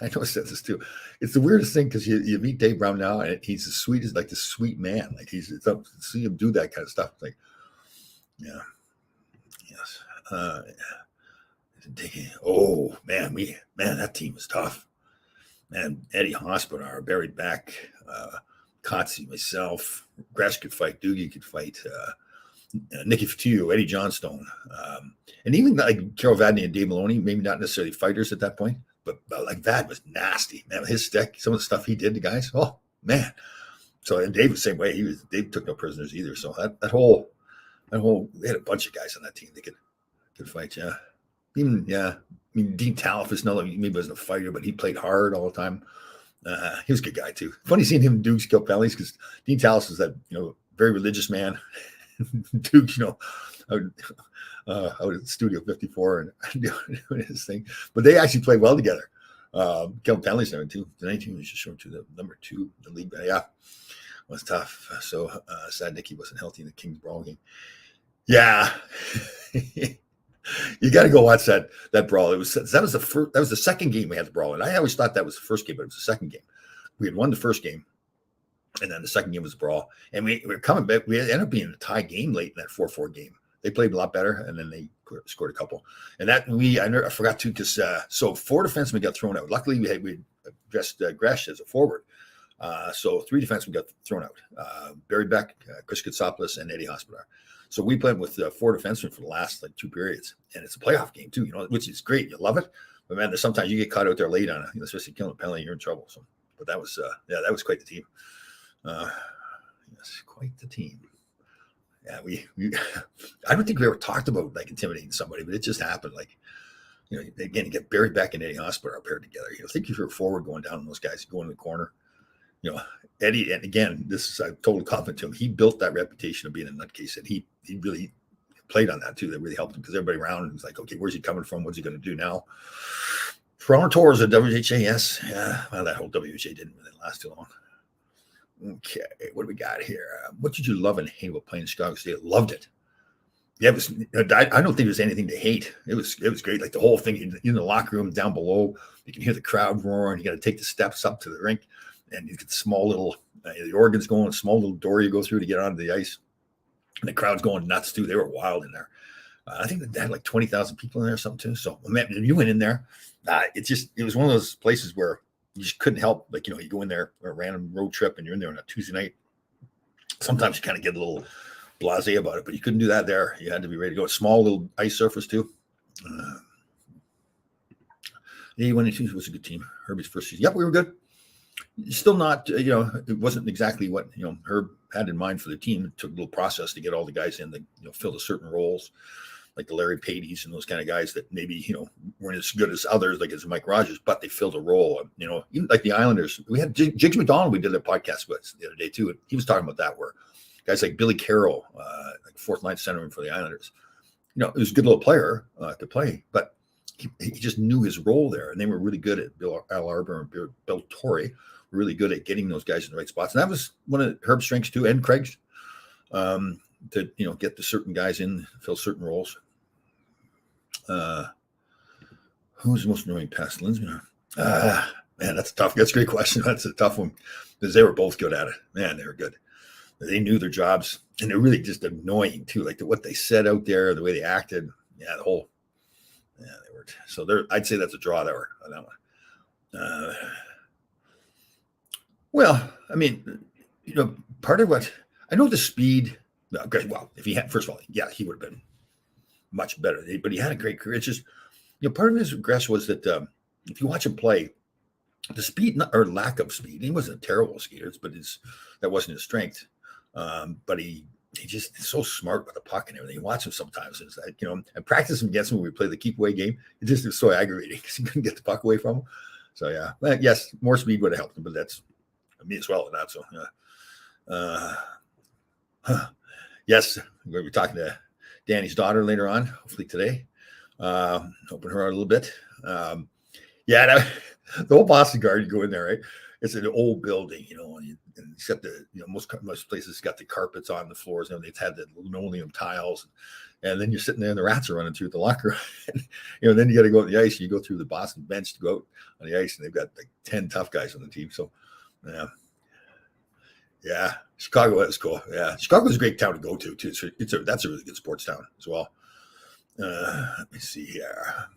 I noticed this too. It's the weirdest thing because you meet Dave Brown now, and he's as sweet as the sweet man. It's up to see him do that kind of stuff. Like, yeah, yes. Oh man, that team was tough. Man, Eddie Hospodar, buried back, Kotze, myself, Gresh could fight, Doogie could fight, Nicky Fotiu, Eddie Johnstone, and even Carol Vadney and Dave Maloney, maybe not necessarily fighters at that point. But that was nasty, man. His stick, some of the stuff he did to guys. Oh man. So and Dave was the same way. Dave took no prisoners either. So that whole they had a bunch of guys on that team that could fight. Yeah. Even I mean Dean Taliff is another. Maybe wasn't a fighter, but he played hard all the time. He was a good guy too. Funny seeing him Dukes kill penalties because Dean Taliff was that very religious man. Dukes, out at Studio 54 and doing his thing. But they actually played well together. Kevin Penley's there too. The 19 was just showing to the number 2 in the league. Yeah, it was tough. So sad Nicky wasn't healthy in the Kings brawl game. Yeah. You got to go watch that brawl. That was the second game we had the brawl. And I always thought that was the first game, but it was the second game. We had won the first game. And then the second game was the brawl. And we were coming back. We ended up being a tie game late in that 4-4 game. They played a lot better, and then they scored a couple. And that I forgot to because so 4 defensemen got thrown out. Luckily, we addressed Gresh as a forward. So 3 defensemen got thrown out. Barry Beck, Chris Katsopoulos, and Eddie Hospodar. So we played with 4 defensemen for the last 2 periods. And it's a playoff game too, which is great. You love it. But man, there's sometimes you get caught out there late on especially killing a penalty, you're in trouble. So, but that was that was quite the team. Yes, quite the team. Yeah, we I don't think we ever talked about intimidating somebody, but it just happened. Again, you get Barry Beck and Eddie Hospodar paired together. Think if you're forward going down on those guys, going in the corner, Eddie, and again, this is a total compliment to him. He built that reputation of being a nutcase, and he really played on that too. That really helped him because everybody around was like, okay, where's he coming from? What's he going to do now? Toronto Tours at WHA, yes. Yeah, well, that whole WHA didn't really last too long. Okay, what do we got here? What did you love and hate about playing Chicago State? Loved it. Yeah, it was. I don't think there's anything to hate. It was great. Like the whole thing in the locker room down below, you can hear the crowd roaring. You got to take the steps up to the rink, and you get the small little the organs going, a small little door you go through to get onto the ice, and the crowd's going nuts too. They were wild in there. I think they had like 20,000 people in there or something too. So man, you went in there. It was one of those places where you just couldn't help. Like, you go in there on a random road trip and you're in there on a Tuesday night. Sometimes you kind of get a little blasé about it, but you couldn't do that there. You had to be ready to go. Small little ice surface too. 81-2 was a good team. Herbie's first season. Yep, we were good. Still not, it wasn't exactly what, Herb had in mind for the team. It took a little process to get all the guys in that, filled certain roles, like the Larry Patey's and those kind of guys that maybe, weren't as good as others, like as Mike Rogers, but they filled a role. Even like the Islanders, we had Jigs McDonald, we did a podcast with the other day too. And he was talking about that, where guys like Billy Carroll, like fourth line centerman for the Islanders, it was a good little player to play, but he just knew his role there. And they were really good at Al Arbour and Bill Torrey, really good at getting those guys in the right spots. And that was one of Herb's strengths too, and Craig's, to, get the certain guys in, fill certain roles. Who's the most annoying past? Lindsay? Man, that's a great question. That's a tough one because they were both good at it. Man, they were good. They knew their jobs, and they're really just annoying too. Like what they said out there, the way they acted. Yeah, they were. So I'd say that's a draw there on that one. Well, I mean, part of what I know, the speed. Well, if he had, first of all, yeah, he would have been much better. But he had a great career. It's just, part of his regress was that if you watch him play, the speed or lack of speed, he wasn't a terrible skater, but that wasn't his strength. But he just is so smart with the puck and everything. You watch him sometimes. It's like, and practice him against him when we play the keep away game. It just was so aggravating because he couldn't get the puck away from him. So yeah, yes, more speed would have helped him, but that's me as well. Not so. Yes, we're going to be talking to Danny's daughter later on, hopefully today. Open her out a little bit. The whole Boston Garden, you go in there, right? It's an old building, and it's got the, most places got the carpets on the floors, and they've had the linoleum tiles, and then you're sitting there and the rats are running through the locker room. And, then you got to go on the ice. You go through the Boston bench to go out on the ice, and they've got like 10 tough guys on the team. So, yeah, Chicago is cool. Yeah, Chicago's a great town to go to too. So that's a really good sports town as well. Let me see here.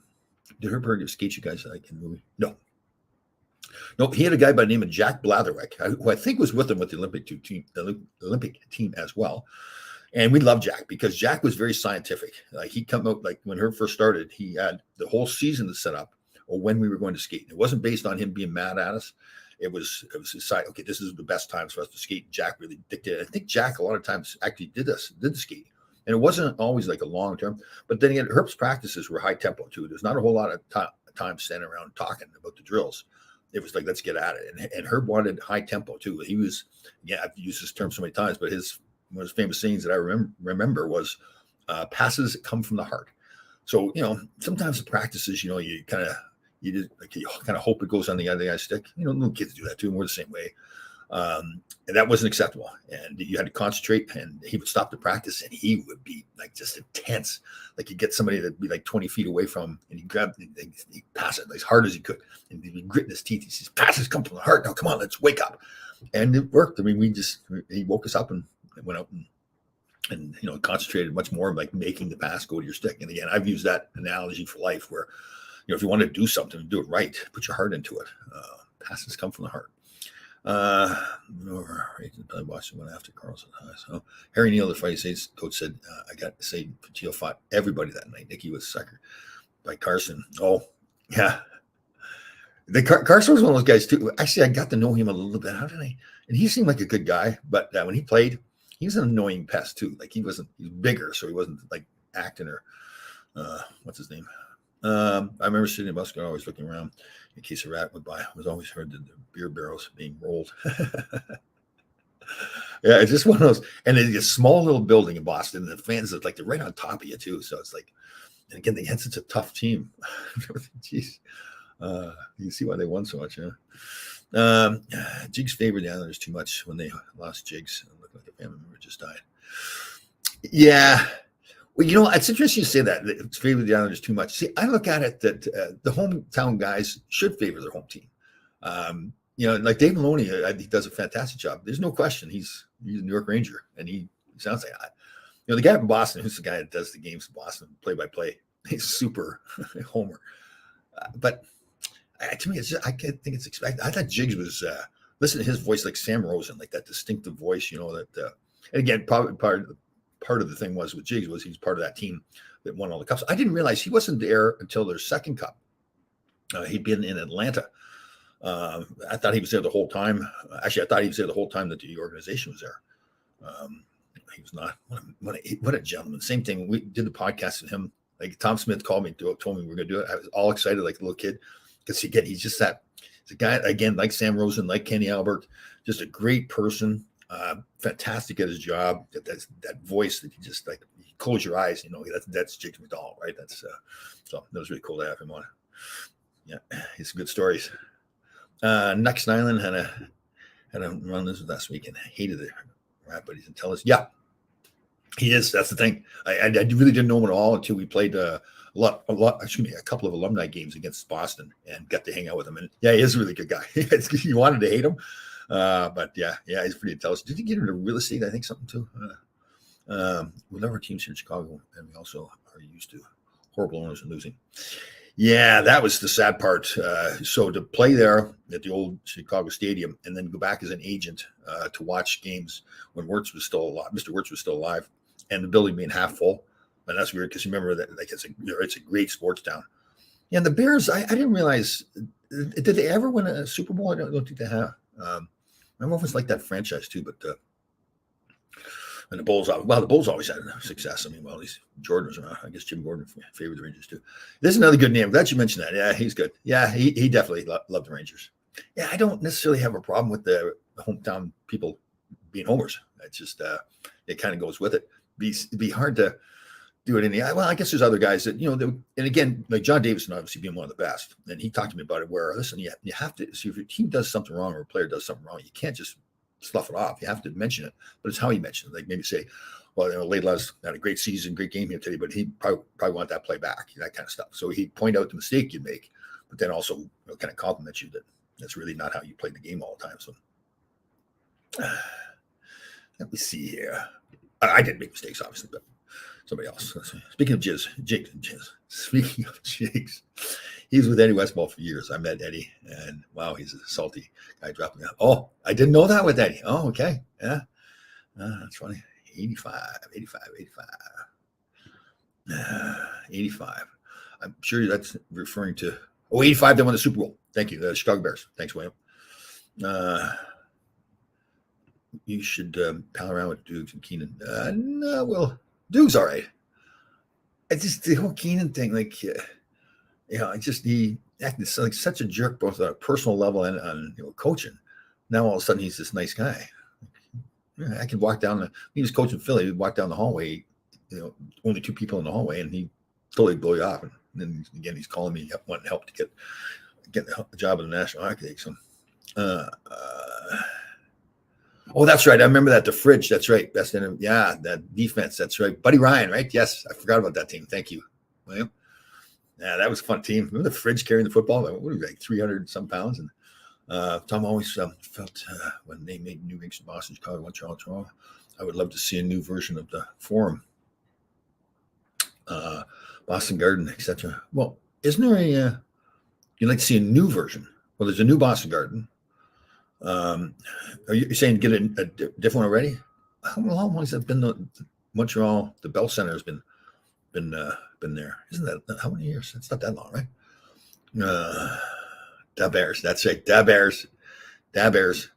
Did Herberg skate you guys like in the movie? No, he had a guy by the name of Jack Blatherwick, who I think was with him with the Olympic team as well. And we love Jack because Jack was very scientific. Like he'd come out, like when Herb first started, he had the whole season to set up or when we were going to skate. It wasn't based on him being mad at us. It was his side. Okay, this is the best times for us to skate. Jack really dictated. I think Jack a lot of times actually did the skating. And it wasn't always like a long term, but then again, Herb's practices were high tempo too. There's not a whole lot of time standing around talking about the drills. It was like, let's get at it. And Herb wanted high tempo too. He was, I've used this term so many times, but one of his famous sayings that I remember was passes come from the heart. So, sometimes the practices, you just kind of hope it goes on the other guy's stick. Little kids do that too. And we're the same way. And that wasn't acceptable. And you had to concentrate, and he would stop the practice and he would be like just intense. Like you get somebody that'd be like 20 feet away from him and he'd pass it as hard as he could. And he'd be gritting his teeth. He says, passes come from the heart. Now, come on, let's wake up. And it worked. I mean, he woke us up and went out and concentrated much more like making the pass go to your stick. And again, I've used that analogy for life where, if you want to do something, do it right, put your heart into it. Passes come from the heart. Watching one after Carlson. So Harry Neal, the Fighting Saints coach, said, I got to say, Patillo fought everybody that night. Nicky was sucker by Carson. Oh, yeah. Carson was one of those guys too. Actually, I got to know him a little bit. How did I? And he seemed like a good guy, but when he played, he was an annoying pest too. Like he was bigger, so he wasn't like acting or what's his name? I remember sitting in the bus car, always looking around in case a rat went by. I was always heard the beer barrels being rolled. Yeah, it's just one of those. And it's a small little building in Boston. And the fans are like they're right on top of you too. So it's like, and again, they had such a tough team. Jeez, you can see why they won so much. Yeah. Jigs favored the Islanders too much when they lost Jigs. It looked like a family member just died. Yeah. Well, it's interesting you say that. It's favored the Islanders too much. See, I look at it that the hometown guys should favor their home team. Like Dave Maloney, I think does a fantastic job. There's no question he's a New York Ranger, and he sounds like the guy from Boston, who's the guy that does the games in Boston play by play. He's super homer, but to me, I can't think it's expected. I thought Jigs was listen to his voice like Sam Rosen, like that distinctive voice. And again, probably part of the thing was with Jigs was he's part of that team that won all the cups. I didn't realize he wasn't there until their second cup. He'd been in Atlanta. I thought he was there the whole time. Actually, I thought he was there the whole time that the organization was there. He was not. What a gentleman. Same thing. We did the podcast with him. Like Tom Smith called me, told me we were going to do it. I was all excited like a little kid because he's just he's a guy, again, like Sam Rosen, like Kenny Albert, just a great person, fantastic at his job. That voice that you just like, you close your eyes, that's Jigs McDonald, right? So that was really cool to have him on. Yeah, he's some good stories. Next Island had a run this last week and hated it. Right, but he's intelligent. Yeah, he is. That's the thing. I really didn't know him at all until we played a couple of alumni games against Boston and got to hang out with him. And yeah, he is a really good guy. You wanted to hate him, but yeah, he's pretty intelligent. Did he get into real estate? I think something too. We love our teams here in Chicago, and we also are used to horrible owners and losing. Yeah, that was the sad part. So to play there at the old Chicago Stadium and then go back as an agent to watch games when Wirtz was still alive, Mr. Wirtz was still alive, and the building being half full. And that's weird because you remember that like it's a great sports town. Yeah, and the Bears, I didn't realize, did they ever win a Super Bowl? I don't think they have. I don't know if it's like that franchise too, but and the Bulls always had success. I mean, well, at least Jordan was around. I guess Jim Gordon favored the Rangers too. There's another good name. Glad you mentioned that. Yeah, he's good. Yeah, he definitely loved the Rangers. Yeah, I don't necessarily have a problem with the hometown people being homers. It's just it kind of goes with it. It'd be hard to do it I guess there's other guys that, and again, like John Davidson, obviously being one of the best. And he talked to me about it where, listen, you have to see if your team does something wrong or a player does something wrong. You can't just slough it off. You have to mention it, but it's how you mention it. Like maybe say, well, Laidlaw's had a great season, great game here today, but he probably want that play back, that kind of stuff. So he'd point out the mistake you make, but then also kind of compliment you that that's really not how you play the game all the time. So let me see here. I didn't make mistakes, obviously, but somebody else. Speaking of Jigs. Speaking of Jigs, he was with Eddie Westball for years. I met Eddie, and wow, he's a salty guy. Dropping out. Oh, I didn't know that with Eddie. Oh, okay, yeah, that's funny. 85. 85. I'm sure that's referring to 85. They won the Super Bowl. Thank you, the Chicago Bears. Thanks, William. You should pal around with Dukes and Keenan. No, well, Duke's all right. It's just the whole Keenan thing, like, he acted like such a jerk, both on a personal level and on coaching. Now all of a sudden he's this nice guy. I could walk down he was coaching Philly. He'd walk down the hallway, only two people in the hallway, and he totally blow you off. And then again, he's calling me, wanting help to get the job of the National Hockey League. So, oh, that's right. I remember that. The fridge. That's right. Best in. Yeah, that defense. That's right. Buddy Ryan, right? Yes, I forgot about that team. Thank you, William. Yeah, that was a fun team. Remember the fridge carrying the football? What was it, like 300 some pounds? And Tom always felt when they made new rinks in Boston, Chicago, Montreal, Toronto, I would love to see a new version of the Forum, Boston Garden, etc. Well, isn't there you'd like to see a new version? Well, there's a new Boston Garden. Are you saying get a different one already? How long has that been? The Montreal, the Bell Center has been there. Isn't that how many years? It's not that long, right? Da Bears. That's right. Da Bears. How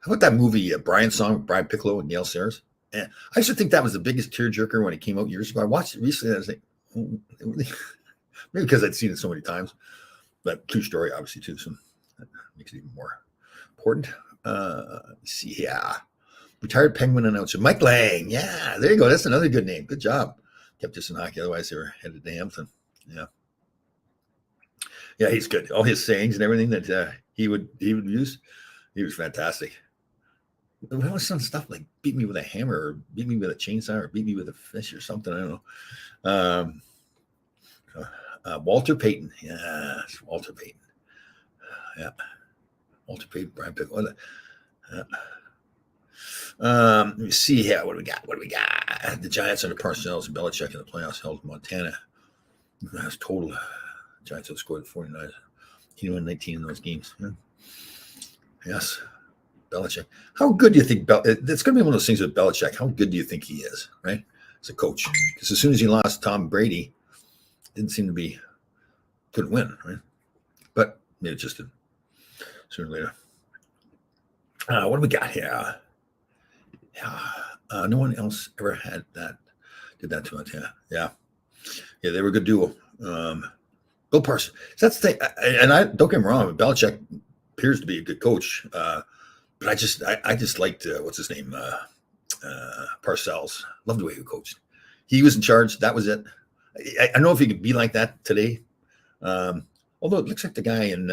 about that movie, Brian Song with Brian Piccolo and Neil Sayers? And I used to think that was the biggest tearjerker when it came out years ago. I watched it recently. And I was like, Maybe because I'd seen it so many times. But true story, obviously, too. So that makes it even more important. Let's see, yeah. Retired Penguin announcer Mike Lang. Yeah, there you go. That's another good name. Good job. Kept us in hockey. Otherwise, they were headed to Hampton. Yeah. Yeah, he's good. All his sayings and everything that he would use, he was fantastic. There was some stuff like beat me with a hammer or beat me with a chainsaw or beat me with a fish or something. I don't know. Walter Payton. Yeah, Walter Payton. Yeah. Walter Payton, Brian Pickle. Let me see here. What do we got? The Giants under Parcells and Belichick in the playoffs held Montana. That's total. Giants have scored 49. 19 in those games. Yeah. Yes. Belichick. How good do you think it's going to be one of those things with Belichick? How good do you think he is, right? As a coach. Because as soon as he lost Tom Brady, didn't seem to be, couldn't win, right? But maybe it just did sooner or later. What do we got here? No one else ever had that, did that to us. Yeah. They were a good duo. Bill Parsons. That's the thing. And I don't get me wrong, Belichick appears to be a good coach. But I just liked what's his name, Parcells. Loved the way he coached. He was in charge. That was it. I don't know if he could be like that today. Although it looks like the guy in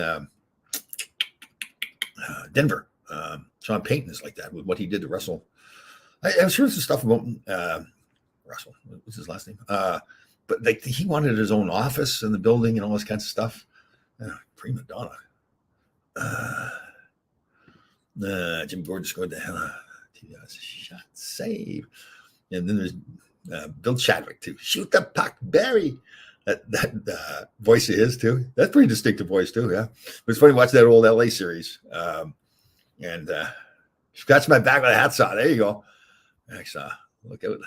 Denver, Sean Payton, is like that with what he did to Russell. I was hearing some stuff about Russell. What's his last name? But like he wanted his own office in the building and all this kinds of stuff. Prima donna. Jim Gordon scored the hell out of shot save. And then there's Bill Chadwick too. Shoot the puck, Barry. That voice of his too. That's pretty distinctive voice too. Yeah, but it's funny watching that old LA series. And scratch my back with a hat saw. There you go. Actually, look at it.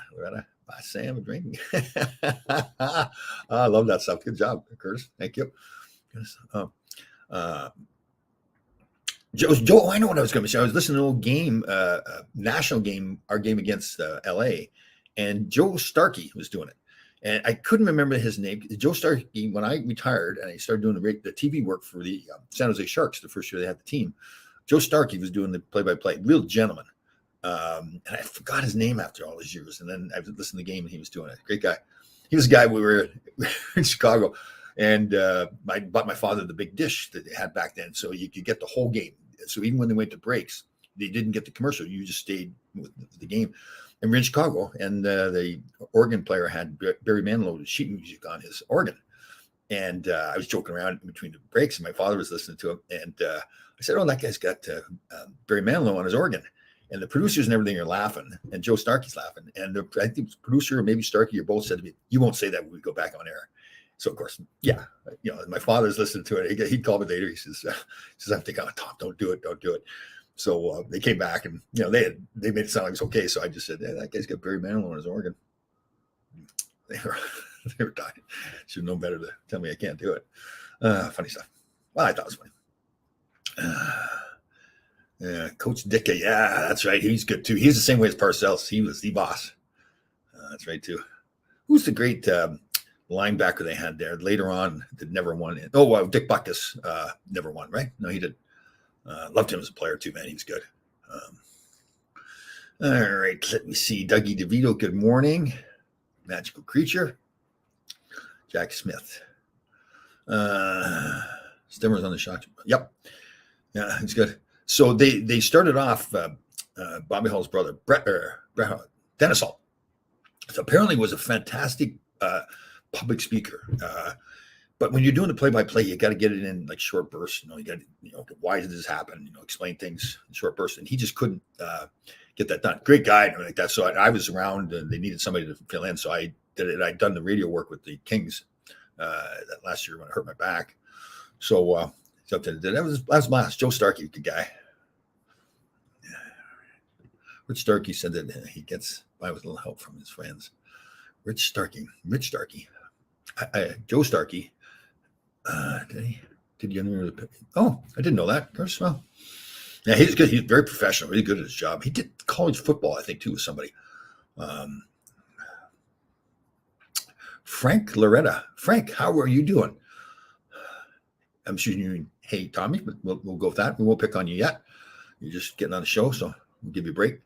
Buy Sam a drink. I love that stuff. Good job, Curtis. Thank you. Joe, I know what I was going to say. I was listening to an old game, national game, our game against LA, and Joe Starkey was doing it. And I couldn't remember his name. Joe Starkey, when I retired and I started doing the TV work for the San Jose Sharks, the first year they had the team, Joe Starkey was doing the play-by-play, real gentleman. And I forgot his name after all these years. And then I listened to the game and he was doing it. Great guy. He was a guy we were in Chicago. And I bought my father the big dish that they had back then, so you could get the whole game. So even when they went to breaks, they didn't get the commercial. You just stayed with the game. And we're in Chicago, and the organ player had Barry Manilow sheet music on his organ. And I was joking around in between the breaks, and my father was listening to him. And I said, "Oh, that guy's got Barry Manilow on his organ." And the producers and everything are laughing, and Joe Starkey's laughing. And I think the producer or maybe Starkey or both said to me, "You won't say that when we go back on air." So of course, yeah, my father's listening to it. He'd call me later. He says, "I'm thinking, oh, Tom, don't do it." So they came back, and they made it sound like it's okay. So I just said, "That guy's got Barry Manilow on his organ." They were dying. Should have known better to tell me I can't do it. Funny stuff. Well, I thought it was funny. Coach Ditka, yeah, that's right. He's good too. He's the same way as Parcells. He was the boss. That's right too. Who's the great linebacker they had there later on that never won it? Oh, Dick Butkus never won, right? No, he did. Loved him as a player too, man. He was good. All right, let me see. Dougie DeVito, good morning. Magical Creature. Jack Smith. Stimmer's on the shot. Yep. Yeah, he's good. So they started off Bobby Hull's brother, Brett Dennis Hull. So apparently was a fantastic public speaker. But when you're doing the play-by-play, you got to get it in like short bursts. You got to, why did this happen? Explain things in short bursts. And he just couldn't get that done. Great guy and like that. So I was around and they needed somebody to fill in. So I did it. I'd done the radio work with the Kings that last year when I hurt my back. So that was last. Joe Starkey, good guy. Rich Starkey said that he gets by with a little help from his friends. Rich Starkey. Joe Starkey. Did you know? Oh, I didn't know that. Well, yeah, he's good. He's very professional. Really good at his job. He did college football, I think, too, with somebody. Frank Loretta. Frank, how are you doing? I'm shooting you. Hey, Tommy, but we'll go with that. We won't pick on you yet. You're just getting on the show, so we'll give you a break.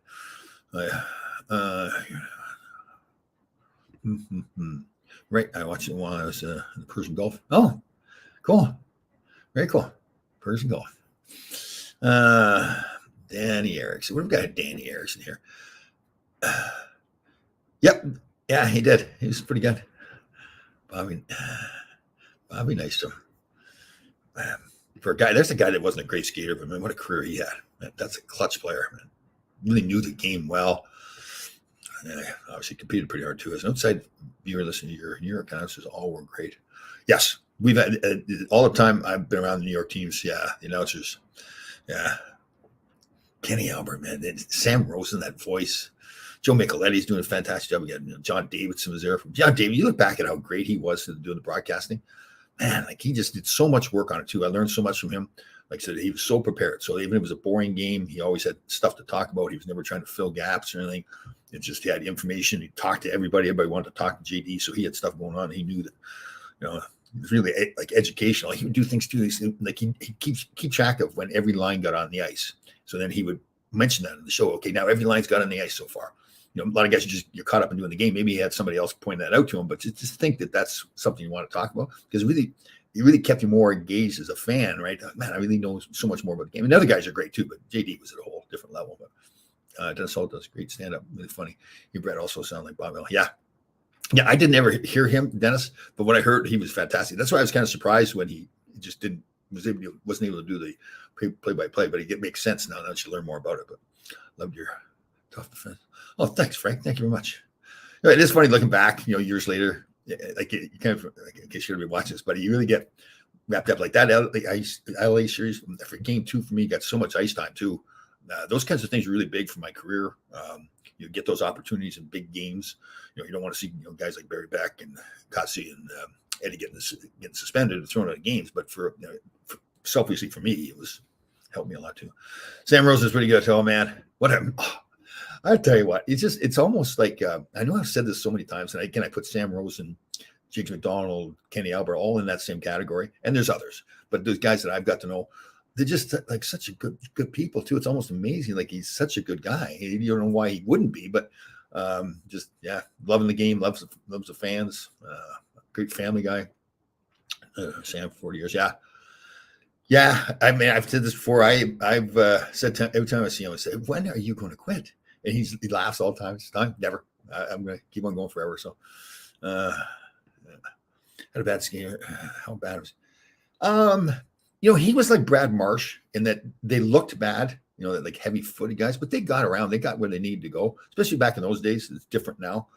Right, I watched it while I was in the Persian Gulf. Oh, cool, very cool, Persian Gulf. Danny Erickson. We've got Danny Erickson here. Yep, yeah, he did. He was pretty good. Bobby Nystrom. For a guy, there's a guy that wasn't a great skater, but man, what a career he had. That's a clutch player. Man. Really knew the game well. And obviously competed pretty hard too. As an outside viewer, listening to your New York announcers, all were great. Yes, we've had all the time I've been around the New York teams. Yeah, the announcers. Yeah, Kenny Albert, man, Sam Rosen, that voice. Joe Micheletti's doing a fantastic job again. John Davidson was there. John David, you look back at how great he was doing the broadcasting. Man, like he just did so much work on it too. I learned so much from him. Like I said, he was so prepared. So even if it was a boring game, he always had stuff to talk about. He was never trying to fill gaps or anything. It just he had information. He talked to everybody. Everybody wanted to talk to JD, so he had stuff going on. He knew that, you know, it was really like educational. He would do things too. Like he keep track of when every line got on the ice. So then he would mention that in the show. Okay, now every line's got on the ice so far. You know, a lot of guys you're caught up in doing the game. Maybe he had somebody else point that out to him, but just think that that's something you want to talk about because it really kept you more engaged as a fan, right? Man, I really know so much more about the game. And the other guys are great too, but JD was at a whole different level. But Dennis Holt does great stand-up, really funny. Your Brett also sound like Bob Miller. Yeah, I didn't ever hear him, Dennis, but what I heard, he was fantastic. That's why I was kind of surprised when he just wasn't able to do the play-by-play, but it makes sense now that you learn more about it. But loved your tough defense. Oh, thanks, Frank. Thank you very much. It is funny looking back, years later. Like you kind of, in case you're going to be watching this, but you really get wrapped up like that. LA series for game 2 for me got so much ice time too. Those kinds of things are really big for my career. You get those opportunities in big games. You don't want to see guys like Barry Beck and Kotze and Eddie getting suspended and thrown out of games. But selfishly for me, it was helped me a lot too. Sam Rosen is pretty good. Oh man, I tell you what, it's almost like I know I've said this so many times, and I put Sam Rosen, Jigs McDonald, Kenny Albert all in that same category, and there's others, but those guys that I've got to know, they're just like such a good people too. It's almost amazing. Like he's such a good guy. You don't know why he wouldn't be, but just loving the game, loves the fans, great family guy. Sam for 40 years, yeah. I mean, I've said this before. I've said every time I see him, I say, "When are you going to quit?" And he laughs all the time. It's time, never. I'm going to keep on going forever. So, had a bad skier. How bad was? He was like Brad Marsh in that they looked bad. Like heavy-footed guys, but they got around. They got where they needed to go. Especially back in those days, it's different now.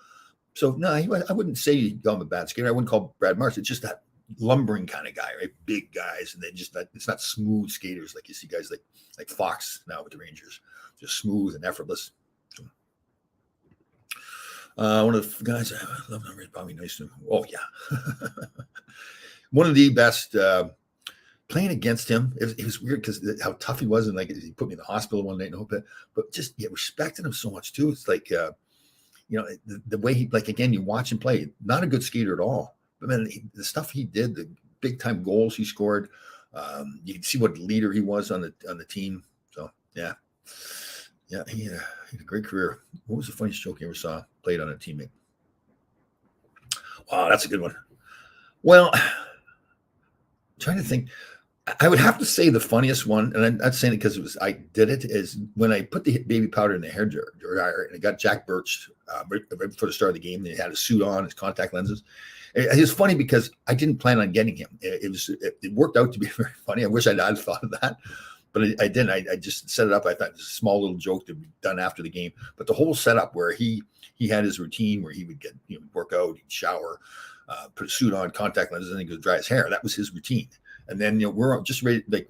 So no, I wouldn't say he got him a bad skater. I wouldn't call Brad Marsh. It's just that lumbering kind of guy, right? Big guys, and it's not smooth skaters like you see guys like Fox now with the Rangers, just smooth and effortless. One of the guys I love, Bobby Nystrom. Oh yeah, one of the best. Playing against him, it was weird because how tough he was, and like he put me in the hospital one night, but just respected him so much too. It's like the way he, like, again, you watch him play, not a good skater at all, but man, the stuff he did, the big time goals he scored, you can see what leader he was on the team. So yeah, he had a great career. What was the funniest joke you ever saw played on a teammate? Wow, that's a good one. Well, I'm trying to think. I would have to say the funniest one, and I'm not saying it because I did it, is when I put the baby powder in the hair dryer, and I got Jack Birch right before the start of the game. And he had a suit on, his contact lenses. It was funny because I didn't plan on getting him. It worked out to be very funny. I wish I'd thought of that, but I didn't. I just set it up. I thought it was a small little joke to be done after the game. But the whole setup where he had his routine where he would get work out, he'd shower, put a suit on, contact lenses, and he would dry his hair. That was his routine. And then we're just ready, like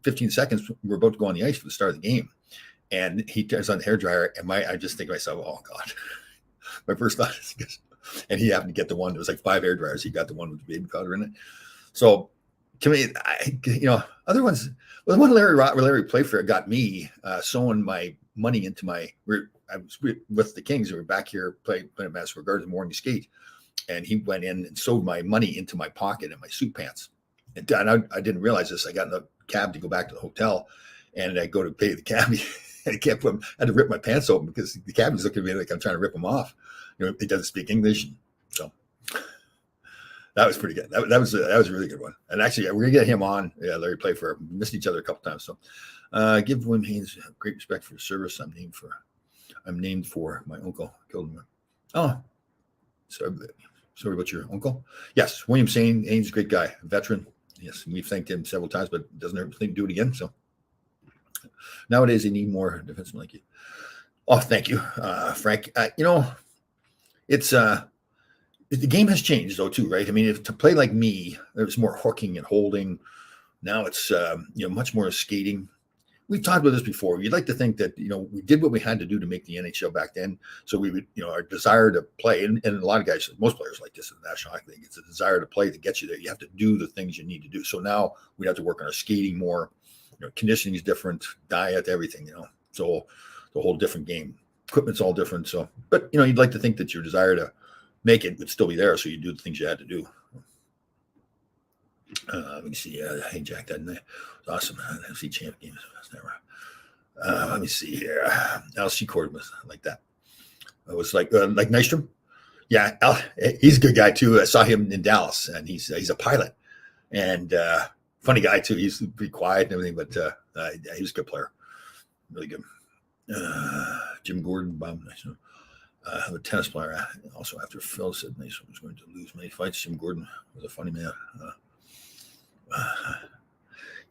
15 seconds, we're about to go on the ice for the start of the game. And he turns on the hairdryer, and I just think to myself, oh God. My first thought is because, and he happened to get the one, there was like 5 hairdryers. He got the one with the baby powder in it. So to me, other ones, well, the one Larry Playfair got me sewing my money into I was with the Kings. We were back here playing at Madison Square Garden morning skate. and he went in and sewed my money into my pocket in my suit pants. And I didn't realize this. I got in the cab to go back to the hotel, and I go to pay the cabbie, and I can't put. I had to rip my pants open because the cabbie's looking at me like I'm trying to rip them off. He doesn't speak English, so that was pretty good. That was a really good one. And actually, we're gonna get him on. Yeah, Larry Playfair. We missed each other a couple times. So, give William Haynes great respect for his service. I'm named for my uncle killed him. Oh, sorry about your uncle. Yes, William Haynes, great guy, veteran. Yes, we've thanked him several times, but doesn't ever think to do it again. So nowadays they need more defensemen like you. Oh, thank you, Frank. It's the game has changed though too, right? I mean, to play like me, there was more hooking and holding. Now it's much more skating. We've talked about this before. You'd like to think that we did what we had to do to make the NHL back then. So we would, our desire to play, and a lot of guys, most players like this in the National Hockey League, it's a desire to play that gets you there. You have to do the things you need to do. So now we have to work on our skating more. Conditioning is different, diet, everything. So it's a whole different game. Equipment's all different. So, but you'd like to think that your desire to make it would still be there, so you do the things you had to do. Let me see. Hey, Jack, that was awesome. NFC champ games. Never. Let me see here. LC Cord was like that. It was like Nystrom. Yeah, he's a good guy too. I saw him in Dallas, and he's a pilot, and funny guy too. He's pretty quiet and everything, but he was a good player, really good. Jim Gordon, Bob Nystrom. I'm a tennis player. Also, after Phil said Nystrom was going to lose many fights, Jim Gordon was a funny man.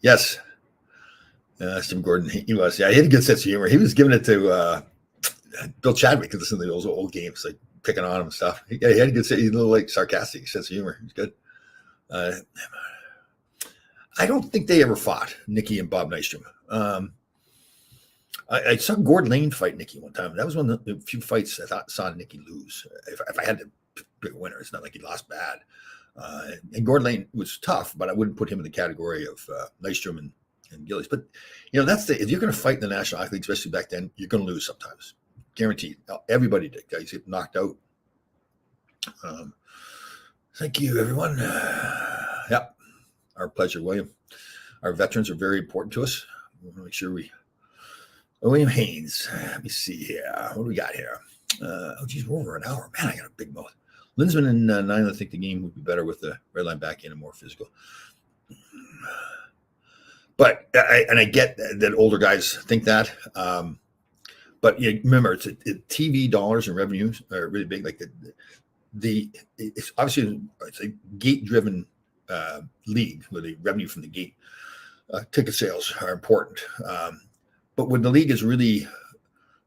Yes, Jim Gordon. He was. Yeah, he had a good sense of humor. He was giving it to Bill Chadwick because listen to those old games, like picking on him and stuff. He had a good, a little like sarcastic sense of humor. He was good. I don't think they ever fought, Nikki and Bob Nystrom. I saw Gord Lane fight Nikki one time. That was one of the few fights I saw Nikki lose. If I had to pick a winner, it's not like he lost bad. And Gord Lane was tough, but I wouldn't put him in the category of Nystrom and Gillies. But that's if you're going to fight in the National Hockey League, especially back then, you're going to lose sometimes, guaranteed. Everybody did. Guys get knocked out. Thank you, everyone. Yep, our pleasure, William. Our veterans are very important to us. We want to make sure William Haynes. Let me see here. What do we got here? Geez, we're over an hour. Man, I got a big mouth. Linsman and nine. I think the game would be better with the red line back in and more physical. But I get that older guys think that. But remember, it's TV dollars and revenues are really big. Like it's obviously it's a gate-driven league where the revenue from the gate ticket sales are important. But when the league is really,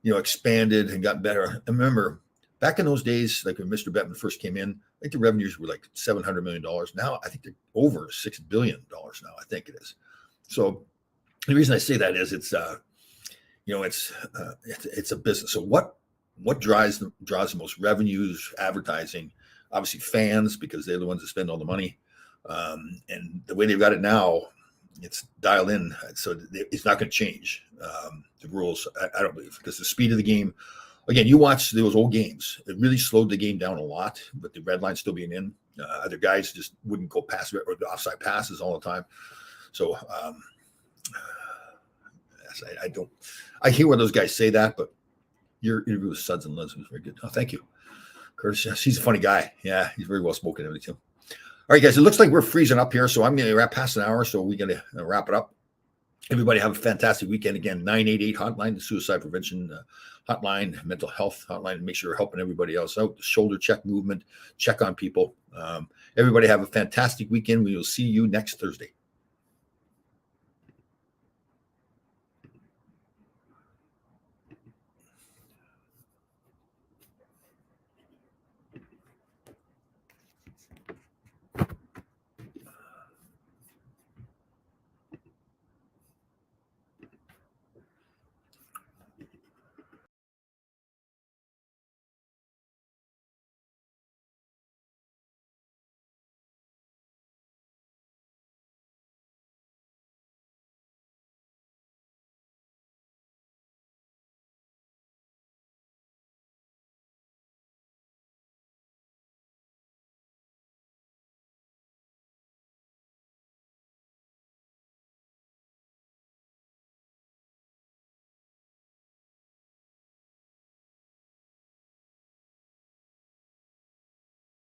expanded and got better, I remember back in those days, like when Mr. Bettman first came in, I think the revenues were like $700 million. Now I think they're over $6 billion now. I think it is. So the reason I say that is it's a business. So what drives the most revenues? Advertising, obviously fans, because they're the ones that spend all the money. And the way they've got it now, it's dialed in, so it's not going to change the rules. I don't believe, because the speed of the game. Again, you watch those old games; it really slowed the game down a lot. But the red line still being in, other guys just wouldn't go past or the offside passes all the time. So yes, I don't. I hear when those guys say that, but your interview with Suds and Liz was very good. Oh, thank you, Curtis. Yes, he's a funny guy. Yeah, he's very well spoken. Everything too. All right, guys, it looks like we're freezing up here, so I'm going to wrap past an hour, so we're going to wrap it up. Everybody have a fantastic weekend. Again, 988 hotline, the suicide prevention hotline, mental health hotline, and make sure you're helping everybody else out. The shoulder check movement, check on people. Everybody have a fantastic weekend. We will see you next Thursday.